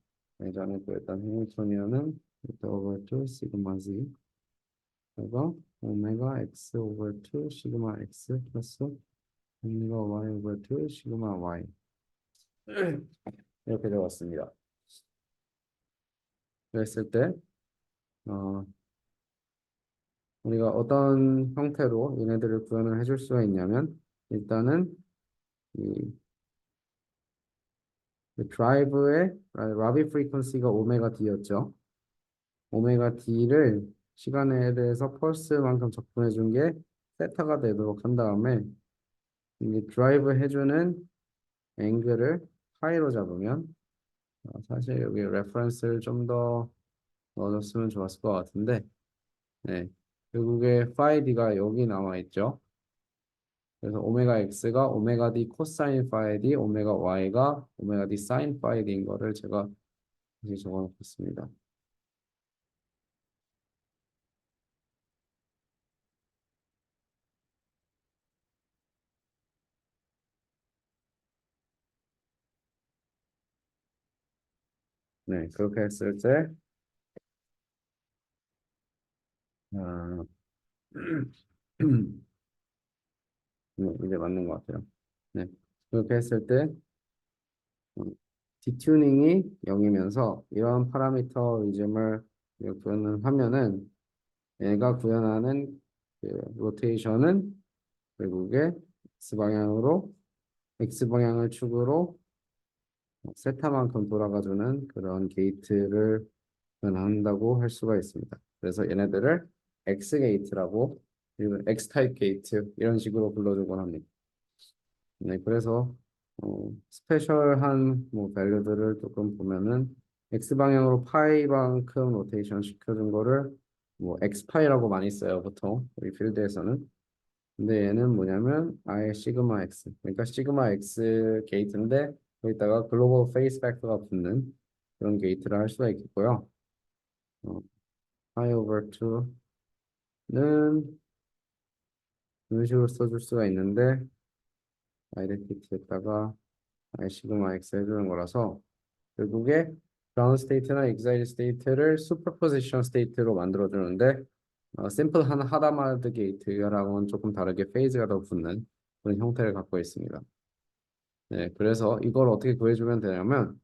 예전에 구했던 해밀토니안은 루트 오버 2 시그마 Z 그리고 오메가 X 오버 2 시그마 X 플러스 오메가 Y 오버 2 시그마 Y 이렇게 적었습니다. 그랬을 때 어, 우리가 어떤 형태로 얘네들을 구현을 해줄 수가 있냐면 일단은 이 드라이브의 라비 프리퀀시가 오메가 D였죠. 오메가 D를 시간에 대해서 펄스만큼 적분해 준 게 세타가 되도록 한 다음에 이 드라이브 해주는 앵글을 파이로 잡으면 사실 여기 레퍼런스를 좀 더 넣어줬으면 좋았을 것 같은데 네. 결국에 파이 D가 여기 나와 있죠. 그래서 오메가 X가 오메가 D 코사인 파이 D, 오메가 Y가 오메가 D 사인 파이 D인 거를 제가 다시 적어놓겠습니다. 네, 그렇게 했을 때 아, 네, 이제 맞는 것 같아요. 네, 그렇게 했을 때 디튜닝이 0이면서 이런 파라미터 이즘을 구현을 하면은 얘가 구현하는 그 로테이션은 결국에 X 방향으로 X 방향을 축으로 세타만큼 돌아가주는 그런 게이트를 표현한다고 할 수가 있습니다. 그래서 얘네들을 X 게이트라고 그리고 X 타입 게이트 이런 식으로 불러주곤 합니다. 네, 그래서 스페셜한 뭐 밸류들을 조금 보면은 X 방향으로 파이만큼 로테이션 시켜준 거를 뭐 X 파이라고 많이 써요 보통 우리 필드에서는. 근데 얘는 뭐냐면 아예 시그마 X 그러니까 시그마 X 게이트인데 거기다가 글로벌 페이스 팩터가 붙는 그런 게이트를 할 수가 있겠고요. 어, pi over 2는 이런 식으로 써줄 수가 있는데 아이덴티티에다가 시그마 x 해주는 거라서 결국에 ground state나 excited state를 superposition state로 만들어주는데 심플한 하다마드 게이트랑은 조금 다르게 페이즈가 더 붙는 그런 형태를 갖고 있습니다. 네, 그래서 이걸 어떻게 구해주면 되냐면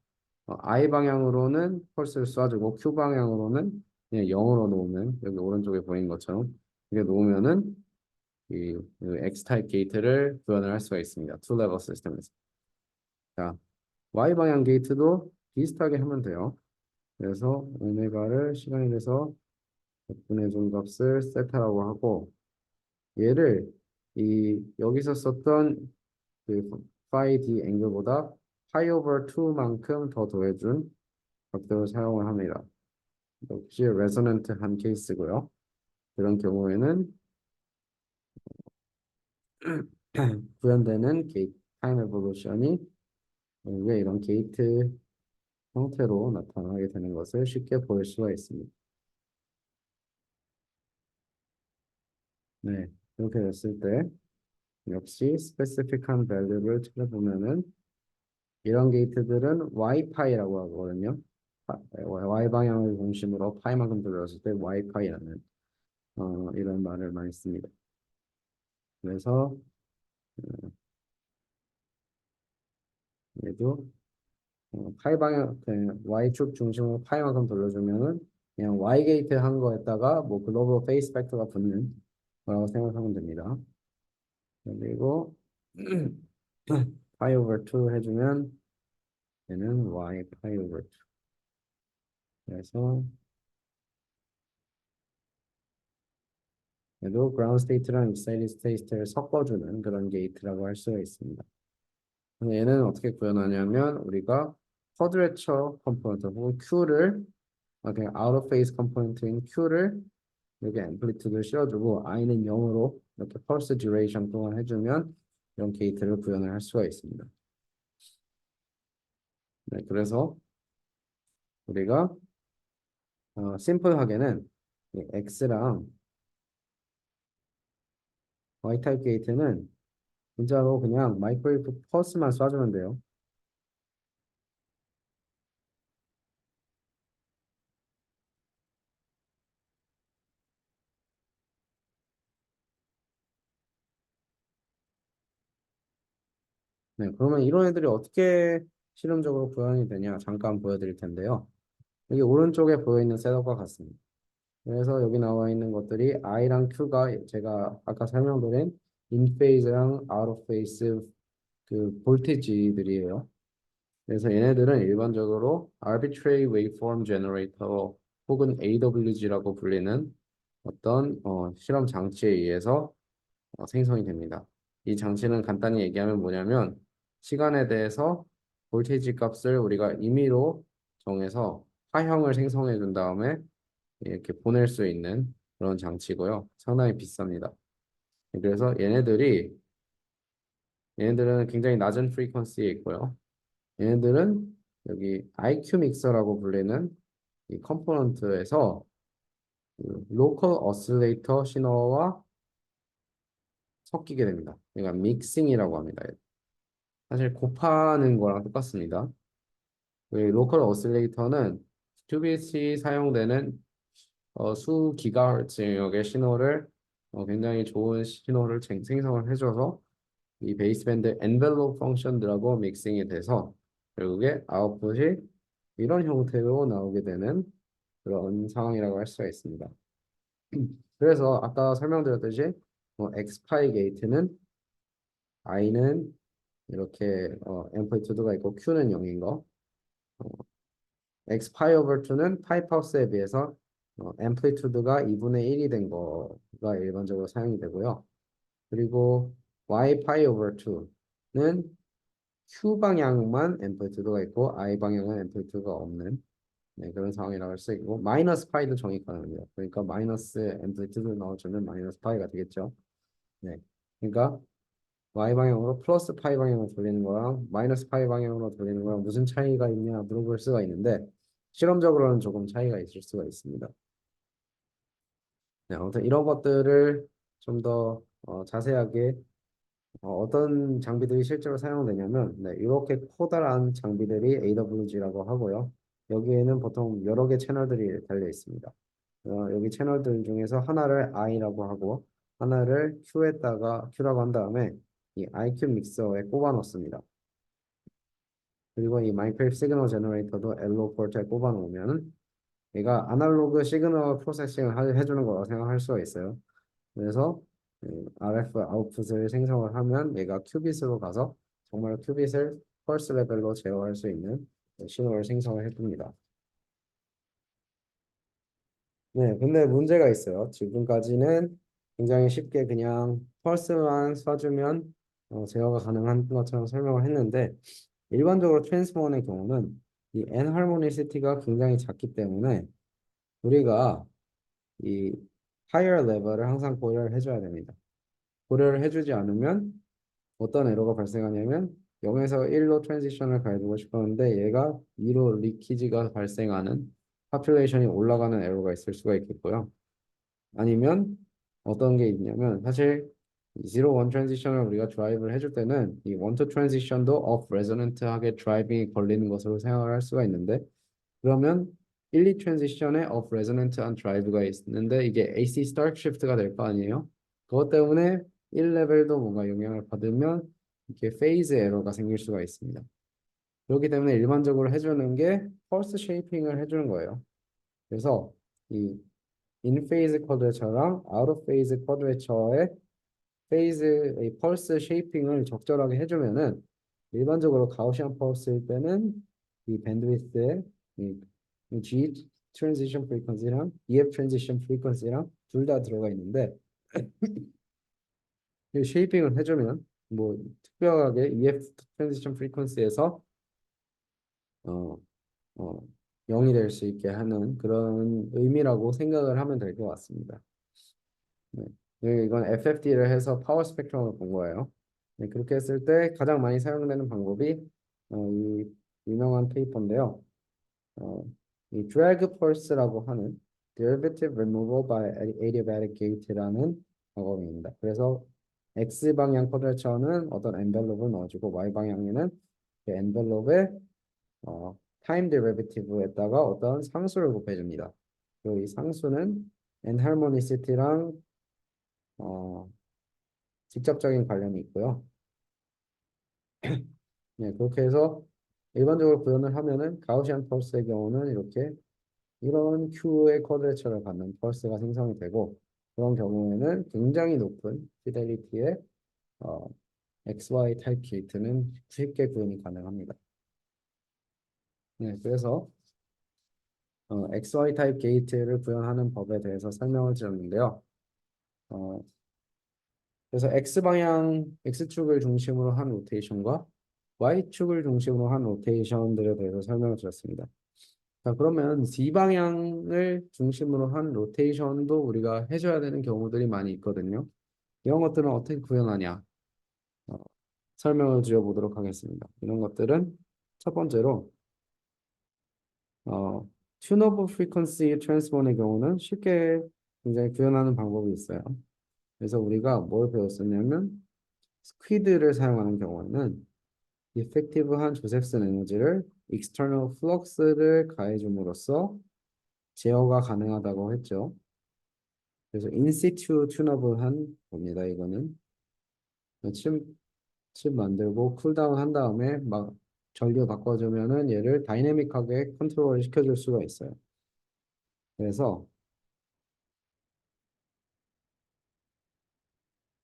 I 방향으로는 펄스를 쏴주고 Q 방향으로는 그냥 0으로 놓으면 여기 오른쪽에 보인 것처럼 이게 놓으면은 이 X 타입 게이트를 구현을 할 수가 있습니다. 투 레벨 시스템에서. 자, Y 방향 게이트도 비슷하게 하면 돼요. 그래서 오메가를 시간이 돼서 분의 준 값을 세타라고 하고 얘를 이 여기서 썼던 그 phi d 앵글보다 pi over 2만큼 더 더해준 각도를 사용을 합니다. 역시 레소넌트한 케이스고요. 그런 경우에는 구현되는 게이트 타임 에볼루션이 왜 이런 게이트 형태로 나타나게 되는 것을 쉽게 볼 수가 있습니다. 네, 이렇게 됐을 때 역시 스페시픽한 밸류를 찾아보면은 이런 게이트들은 y파이라고 하거든요. y 방향을 중심으로 파이만큼 돌렸을 때 y파이라는 이런 말을 많이 씁니다. 그래서 얘도 파이 방향 y축 중심으로 파이만큼 돌려주면은 그냥 y 게이트 한 거에다가 뭐 글로벌 페이스 팩터가 붙는 거라고 생각하면 됩니다. 그리고 파이 오버 2 해주면 얘는 y 파이 오버 2. 그래서 얘도 ground state랑 excited state를 섞어주는 그런 게이트라고 할 수가 있습니다. 그래서 얘는 어떻게 구현하냐면 우리가 쿼드레처 컴포넌트 혹은 Q를 그냥 out of phase 컴포넌트인 Q를 여기 앰플리튜드를 실어주고 i는 0으로 이렇게 펄스 듀레이션 동안 해주면 이런 게이트를 구현을 할 수가 있습니다. 네, 그래서 우리가 심플하게는 이 X랑 Y 타입 게이트는 진짜로 그냥 마이크로웨이브 펄스만 쏴주면 돼요. 네, 그러면 이런 애들이 어떻게 실험적으로 구현이 되냐 잠깐 보여드릴 텐데요. 여기 오른쪽에 보여있는 셋업과 같습니다. 그래서 여기 나와 있는 것들이 I랑 Q가 제가 아까 설명드린 인페이즈랑 아웃 오브 페이스 그 볼티지들이에요. 그래서 얘네들은 일반적으로 arbitrary waveform generator 혹은 AWG라고 불리는 어떤 실험 장치에 의해서 생성이 됩니다. 이 장치는 간단히 얘기하면 뭐냐면 시간에 대해서 볼테이지 값을 우리가 임의로 정해서 파형을 생성해 준 다음에 이렇게 보낼 수 있는 그런 장치고요. 상당히 비쌉니다. 그래서 얘네들은 굉장히 낮은 프리퀀시에 있고요. 얘네들은 여기 IQ 믹서라고 불리는 이 컴포넌트에서 그 로컬 어실레이터 신호와 섞이게 됩니다. 그러니까 믹싱이라고 합니다. 사실 곱하는 거랑 똑같습니다. 그 로컬 오실레이터는 2bit 사용되는 수 기가헤르츠 영역의 신호를 굉장히 좋은 신호를 생성을 해줘서 이 베이스밴드 엔벨롭 펑션들하고 믹싱이 돼서 결국에 아웃풋이 이런 형태로 나오게 되는 그런 상황이라고 할 수가 있습니다. 그래서 아까 설명드렸듯이 x파이 게이트는 i는 이렇게 앰플리튜드가 있고 q는 0인 거 x 파이 오버 2는 파이 파우스에 비해서 앰플리튜드가 2분의 1이 된 거가 일반적으로 사용이 되고요. 그리고 y 파이 오버 2는 q 방향만 앰플리튜드가 있고 i 방향은 앰플리튜드가 없는 네, 그런 상황이라고 할 수 있고 마이너스 파이도 정의 가능합니다. 그러니까 마이너스 앰플리튜드를 넣어주면 마이너스 파이가 되겠죠. 네, 그러니까 y 방향으로 플러스 파이 방향으로 돌리는 거랑 마이너스 파이 방향으로 돌리는 거랑 무슨 차이가 있냐 물어볼 수가 있는데 실험적으로는 조금 차이가 있을 수가 있습니다. 네, 아무튼 이런 것들을 좀 더 자세하게 떤 장비들이 실제로 사용되냐면 네, 이렇게 커다란 장비들이 AWG라고 하고요. 여기에는 보통 여러 개 채널들이 달려 있습니다. 여기 채널들 중에서 하나를 I라고 하고 하나를 Q라고 한 다음에 이 IQ 믹서에 꼽아 놓습니다. 그리고 이 마이크로웨이브 시그널 제너레이터도 L로 포트에 꼽아 놓으면 얘가 아날로그 시그널 프로세싱을 해주는 거라고 생각할 수가 있어요. 그래서 RF 아웃풋을 생성을 하면 얘가 큐빗으로 가서 정말 큐빗을 펄스 레벨로 제어할 수 있는 신호를 생성을 해줍니다. 네, 근데 문제가 있어요. 지금까지는 굉장히 쉽게 그냥 펄스만 쏴주면 제어가 가능한 것처럼 설명을 했는데 일반적으로 트랜스포머의 경우는 이 엔하모니시티가 굉장히 작기 때문에 우리가 이 higher level을 항상 고려를 해줘야 됩니다. 고려를 해주지 않으면 어떤 에러가 발생하냐면 0에서 1로 트랜지션을 가해두고 싶었는데 얘가 2로 리키지가 발생하는 파퓰레이션이 올라가는 에러가 있을 수가 있겠고요. 아니면 어떤 게 있냐면 사실 0, 1 트랜지션을 우리가 드라이브를 해줄 때는 이 1, 2 트랜지션도 off resonant하게 드라이빙이 걸리는 것으로 생각을 할 수가 있는데 그러면 1, 2 트랜지션에 off resonant한 드라이브가 있는데 이게 AC start shift가 될 거 아니에요? 그것 때문에 1레벨도 뭔가 영향을 받으면 이렇게 페이즈 에러가 생길 수가 있습니다. 그렇기 때문에 일반적으로 해주는 게 펄스 쉐이핑을 해주는 거예요. 그래서 이 in phase 쿼드레처랑 out of phase 쿼드레처의 이 펄스 쉐이핑을 적절하게 해주면은 일반적으로 가우시안 펄스일 때는 이 밴드위스의 이 G 트랜지션 프리퀀시랑 EF 트랜지션 프리퀀시랑 둘 다 들어가 있는데 이 쉐이핑을 해주면 뭐 특별하게 EF 트랜지션 프리퀀시에서 어, 어, 0이 될 수 있게 하는 그런 의미라고 생각을 하면 될 것 같습니다. 네. 이건 FFD를 해서 파워 스펙트럼을 본 거예요. 네, 그렇게 했을 때 가장 많이 사용되는 방법이 이 유명한 페이퍼인데요. 어, 이 drag pulse라고 하는 derivative removal by adiabatic gate라는 방법입니다. 그래서 x 방향 쿼드레처는 어떤 엔벨롭을 넣어주고 y 방향에는 그 엔벨롭에 타임 데리베티브에다가 어떤 상수를 곱해줍니다. 그리고 이 상수는 엔하모니시티랑 어, 직접적인 관련이 있고요. 네, 그렇게 해서 일반적으로 구현을 하면은 가우시안 펄스의 경우는 이렇게 이런 Q의 쿼드레처를 갖는 펄스가 생성이 되고 그런 경우에는 굉장히 높은 피델리티의 어, XY 타입 게이트는 쉽게 구현이 가능합니다. 네, 그래서 XY 타입 게이트를 구현하는 법에 대해서 설명을 드렸는데요. 어, 그래서 X축을 중심으로 한 로테이션과 Y축을 중심으로 한 로테이션들에 대해서 설명을 드렸습니다. 자, 그러면 Z 방향을 중심으로 한 로테이션도 우리가 해줘야 되는 경우들이 많이 있거든요. 이런 것들은 어떻게 구현하냐? 어, 설명을 드려보도록 하겠습니다. 이런 것들은 첫 번째로 어, 튜너블 프리퀀시 트랜스본의 경우는 쉽게 굉장히 구현하는 방법이 있어요. 그래서 우리가 뭘 배웠었냐면 스퀴드를 사용하는 경우에는 이펙티브한 조셉슨 에너지를 external flux를 가해줌으로써 제어가 가능하다고 했죠. 그래서 인시튜 튜너블한 겁니다. 이거는 칩, 칩 만들고 쿨다운 한 다음에 막 전류 바꿔주면은 얘를 다이내믹하게 컨트롤을 시켜줄 수가 있어요. 그래서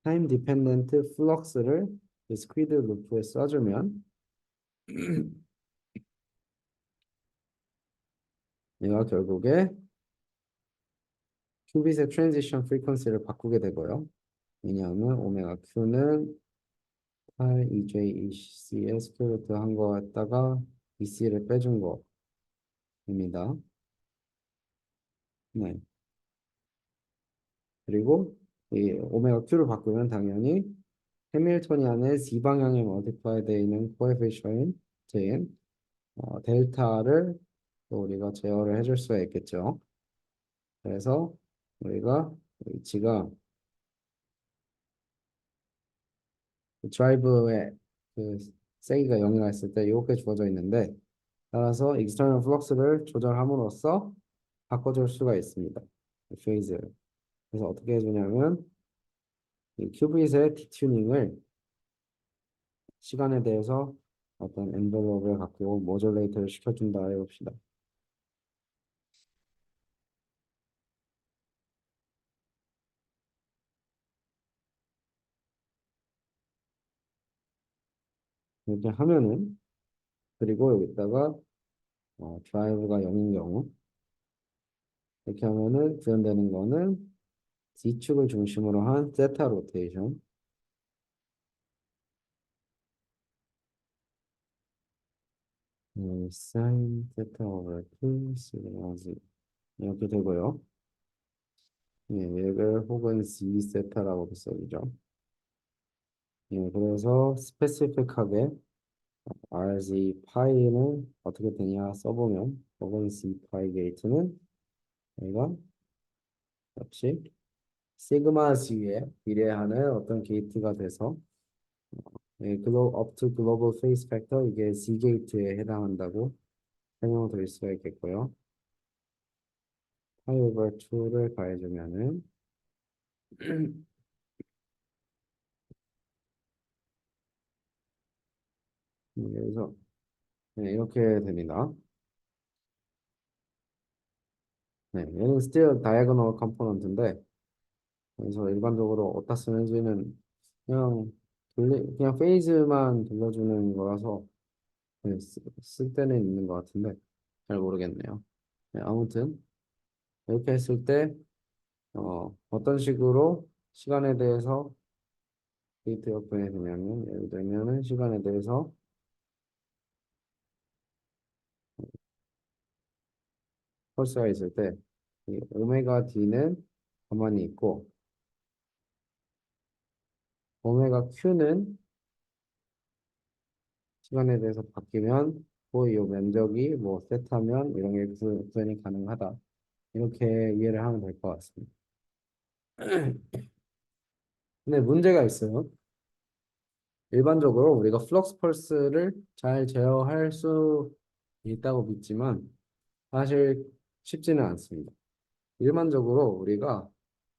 타임 디펜던트 플럭스를 스퀴드 루프에 써주면 얘가 결국에 큐빗의 트랜지션 프리퀀시를 바꾸게 되고요. 왜냐하면 오메가 Q는 8 EJEC의 스퀘어 루트 한 거에다가 EC를 빼준 거입니다. 네. 그리고 이 오메가 Q를 바꾸면 당연히 해밀토니안의 Z 방향에 멀티플라이 되어 있는 코에피션트인 델타를 또 우리가 제어를 해줄 수가 있겠죠. 그래서 우리가 위치가 드라이브의 그 세기가 0이라 했을 때 이렇게 주어져 있는데 따라서 external flux를 조절함으로써 바꿔줄 수가 있습니다. 페이즈를. 그래서 어떻게 해주냐면 이 큐빗의 디튜닝을 시간에 대해서 어떤 엔벨롭을 갖고 모듈레이터를 시켜준다 해봅시다. 이렇게 하면은 그리고 여기다가 드라이브가 0인 경우 이렇게 하면은 구현되는 거는 D축을 중심으로 한 세타 로테이션 사인 세타 오버 2 시그마 Z 이렇게 되고요. 예, 얘를 혹은 Z 세타라고도 써주죠. 예, 그래서 스페시픽하게 RZ 파이는 어떻게 되냐 써보면 혹은 Z 파이 게이트는 얘가 역시 시그마 G에 비례하는 어떤 게이트가 돼서 up to global phase factor 이게 Z 게이트에 해당한다고 설명을 드릴 수가 있겠고요. 파이 오버 2를 가해주면은 그래서 네, 이렇게 됩니다. 네, 얘는 still diagonal component인데 그래서 일반적으로 어디다 쓰는지는 그냥 그냥 페이즈만 돌려주는 거라서 네, 쓸 때는 있는 것 같은데 잘 모르겠네요. 네, 아무튼 이렇게 했을 때 어떤 식으로 시간에 대해서 데이트 접근이 되냐면 예를 들면은 시간에 대해서 펄스가 있을 때 이 오메가 D는 가만히 있고 오메가 Q는 시간에 대해서 바뀌면 뭐 이 면적이 뭐 세타면 이런 게 구현이 가능하다. 이렇게 이해를 하면 될 것 같습니다. 근데 문제가 있어요. 일반적으로 우리가 플럭스 펄스를 잘 제어할 수 있다고 믿지만 사실 쉽지는 않습니다. 일반적으로 우리가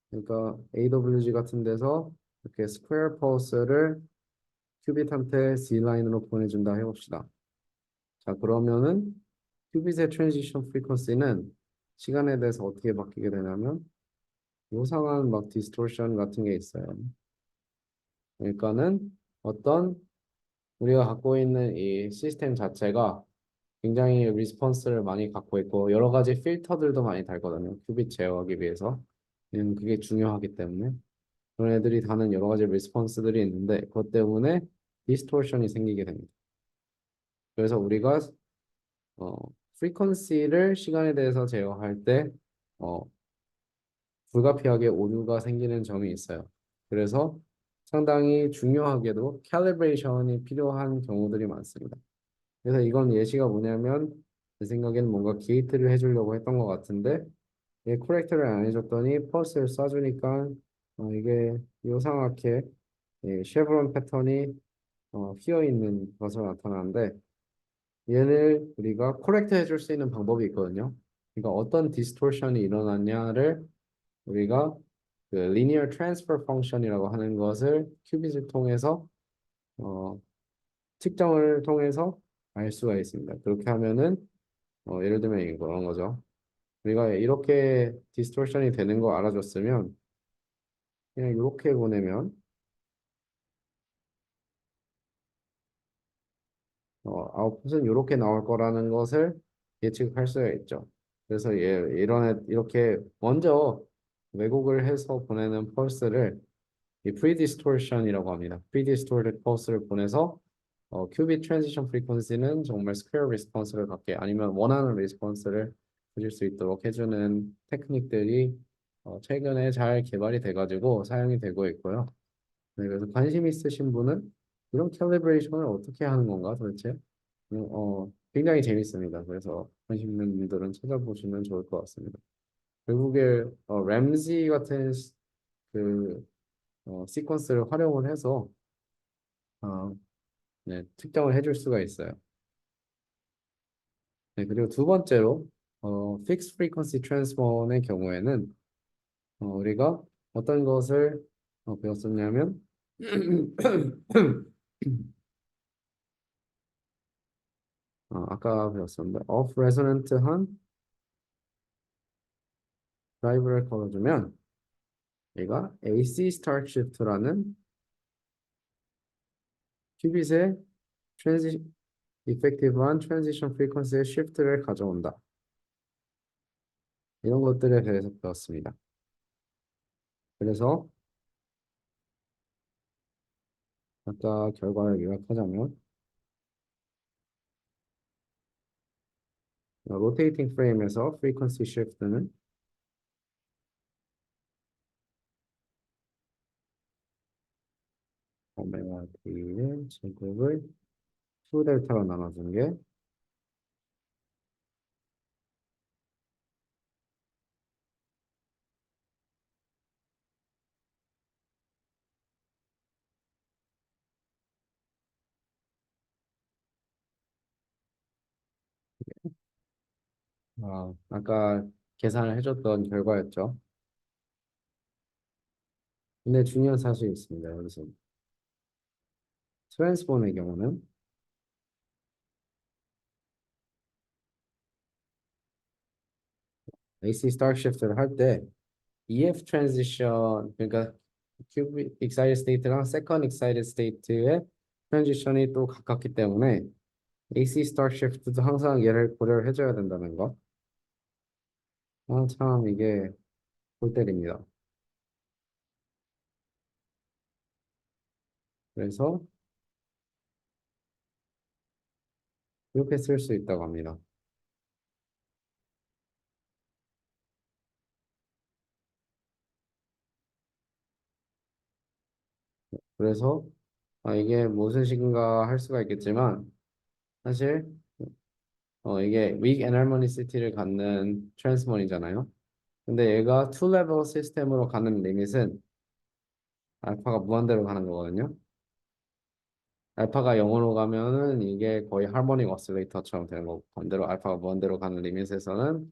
그러니까 AWG 같은 데서 이렇게 스퀘어 펄스를 큐빗한테 C 라인으로 보내준다 해봅시다. 자 그러면은 큐빗의 트랜지션 프리퀀시는 시간에 대해서 어떻게 바뀌게 되냐면 요상한 막 디스토션 같은 게 있어요. 그러니까는 어떤 우리가 갖고 있는 이 시스템 자체가 굉장히 리스폰스를 많이 갖고 있고 여러 가지 필터들도 많이 달거든요. 큐빅 제어하기 위해서. 그게 중요하기 때문에 그런 애들이 다는 여러 가지 리스폰스들이 있는데 그것 때문에 디스토션이 생기게 됩니다. 그래서 우리가 어, 프리퀀시를 시간에 대해서 제어할 때 어, 불가피하게 오류가 생기는 점이 있어요. 그래서 상당히 중요하게도 캘리브레이션이 필요한 경우들이 많습니다. 그래서 이건 예시가 뭐냐면 제 생각에는 뭔가 게이트를 해주려고 했던 것 같은데 코렉터를 안 해줬더니 펄스를 쏴주니까 이게 요상하게 쉐브론 패턴이 휘어 있는 것으로 나타나는데 얘를 우리가 코렉트 해줄 수 있는 방법이 있거든요. 그러니까 어떤 디스토션이 일어났냐를 우리가 그 linear transfer function이라고 하는 것을 큐빗을 통해서 어, 측정을 통해서 알 수가 있습니다. 그렇게 하면은 예를 들면 이런 거죠. 우리가 이렇게 디스토션이 되는 거 알아줬으면 그냥 이렇게 보내면 아웃풋은 이렇게 나올 거라는 것을 예측할 수가 있죠. 그래서 이렇게 먼저 왜곡을 해서 보내는 펄스를 이 pre-distortion이라고 합니다. pre-distorted pulse를 보내서 큐빅 트랜지션 프리퀀시는 정말 스퀘어 리스폰스를 갖게 아니면 원하는 리스폰스를 가질 수 있도록 해주는 테크닉들이 최근에 잘 개발이 돼가지고 사용이 되고 있고요. 네, 그래서 관심 있으신 분은 이런 캘리브레이션을 어떻게 하는 건가 도대체? 굉장히 재밌습니다. 그래서 관심 있는 분들은 찾아보시면 좋을 것 같습니다. 결국에 램지 같은 그 시퀀스를 활용을 해서 어, 네, 특정을 해줄 수가 있어요. 네, 그리고 두 번째로 fixed frequency transform의 경우에는 우리가 어떤 것을 배웠었냐면 아까 배웠었는데 off resonant한 드라이브를 걸어주면 얘가 AC start shift라는 큐빗의 트랜지 이펙티브한 트랜지션 프리퀀시의 shift를 가져온다. 이런 것들에 대해서 배웠습니다. 그래서 아까 결과를 요약하자면 로테이팅 프레임에서 프리퀀시 shift는 오메가 D의 제곱을 2 델타로 나눠준 게 아까 계산을 해줬던 결과였죠. 근데 중요한 사실이 있습니다. 여기서 트랜스폼의 경우는 AC 스타트 시프트를 할 때 EF 트랜지션 그러니까 큐빅 익사이드 스테이트랑 세컨드 익사이드 스테이트의 트랜지션이 또 가깝기 때문에 AC 스타트 시프트도 항상 얘를 고려를 해줘야 된다는 거. 참 이게 골 때립니다. 그래서 이렇게 쓸 수 있다고 합니다. 그래서 이게 무슨 식인가 할 수가 있겠지만 사실 이게 weak enharmonicity를 갖는 트랜스본이잖아요. 근데 얘가 two level 시스템으로 가는 리밋은 알파가 무한대로 가는 거거든요. 알파가 0으로 가면은 이게 거의 하모닉 오실레이터처럼 되는 거고 반대로 알파가 무한대로 가는 리밋에서는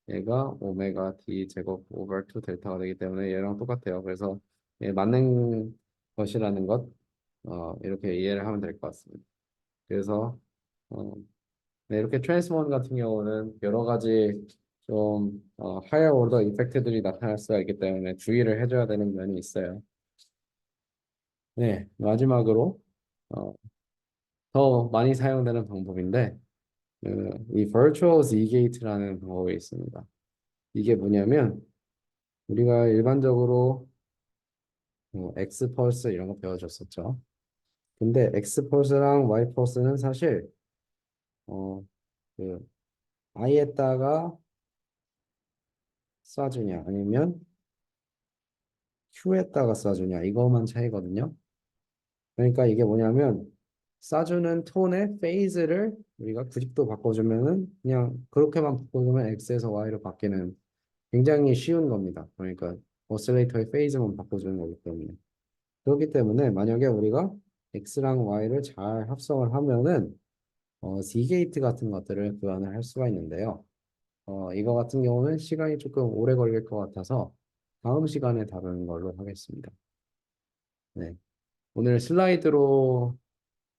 얘가 오메가 d 제곱 오버 2 델타가 되기 때문에 얘랑 똑같아요. 그래서 얘 맞는 것이라는 것 이렇게 이해를 하면 될 것 같습니다. 그래서 어, 네, 이렇게 트랜스본 같은 경우는 여러 가지 좀 higher order 이펙트들이 나타날 수가 있기 때문에 주의를 해줘야 되는 면이 있어요. 네, 마지막으로 어, 더 많이 사용되는 방법인데 이 virtual Z gate라는 방법이 있습니다. 이게 뭐냐면 우리가 일반적으로 X 펄스 이런 거 배워줬었죠. 근데 X 펄스랑 Y 펄스는 사실 어, 그 I에다가 쏴주냐 아니면 Q에다가 쏴주냐 이거만 차이거든요. 그러니까 이게 뭐냐면 쏴주는 톤의 페이즈를 우리가 90도 바꿔주면은 그냥 그렇게만 바꿔주면 X에서 Y로 바뀌는 굉장히 쉬운 겁니다. 그러니까 오실레이터의 페이즈만 바꿔주는 거기 때문에. 그렇기 때문에 만약에 우리가 X랑 Y를 잘 합성을 하면은 Z 게이트 같은 것들을 구현을 할 수가 있는데요. 이거 같은 경우는 시간이 조금 오래 걸릴 것 같아서 다음 시간에 다루는 걸로 하겠습니다. 네. 오늘 슬라이드로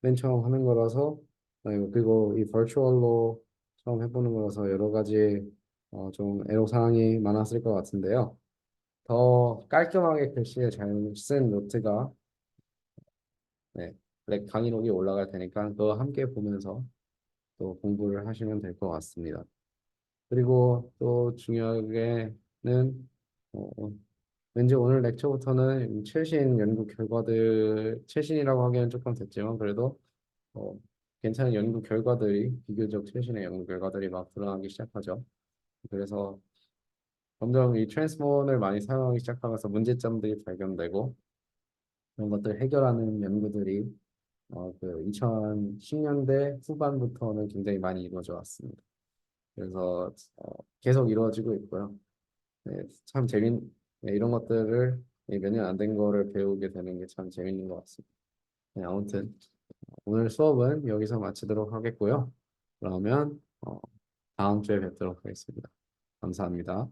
맨 처음 하는 거라서 그리고 이 버추얼로 처음 해보는 거라서 여러 가지 좀 애로사항이 많았을 것 같은데요. 더 깔끔하게 글씨를 잘 쓴 노트가 네, 강의록이 올라갈 테니까 그거 함께 보면서 또 공부를 하시면 될 것 같습니다. 그리고 또 중요하게는 어, 왠지 오늘 렉처부터는 최신 연구 결과들, 최신이라고 하기에는 조금 됐지만 그래도 어, 괜찮은 연구 결과들이 비교적 최신의 연구 결과들이 막 드러나기 시작하죠. 그래서 점점 이 트랜스폰을 많이 사용하기 시작하면서 문제점들이 발견되고 그런 것들 해결하는 연구들이 그 2010년대 후반부터는 굉장히 많이 이루어져 왔습니다. 그래서 계속 이루어지고 있고요. 네, 참 네, 이런 것들을 몇 년 안 된 거를 배우게 되는 게 참 재밌는 것 같습니다. 네, 아무튼 오늘 수업은 여기서 마치도록 하겠고요. 그러면 다음 주에 뵙도록 하겠습니다. 감사합니다.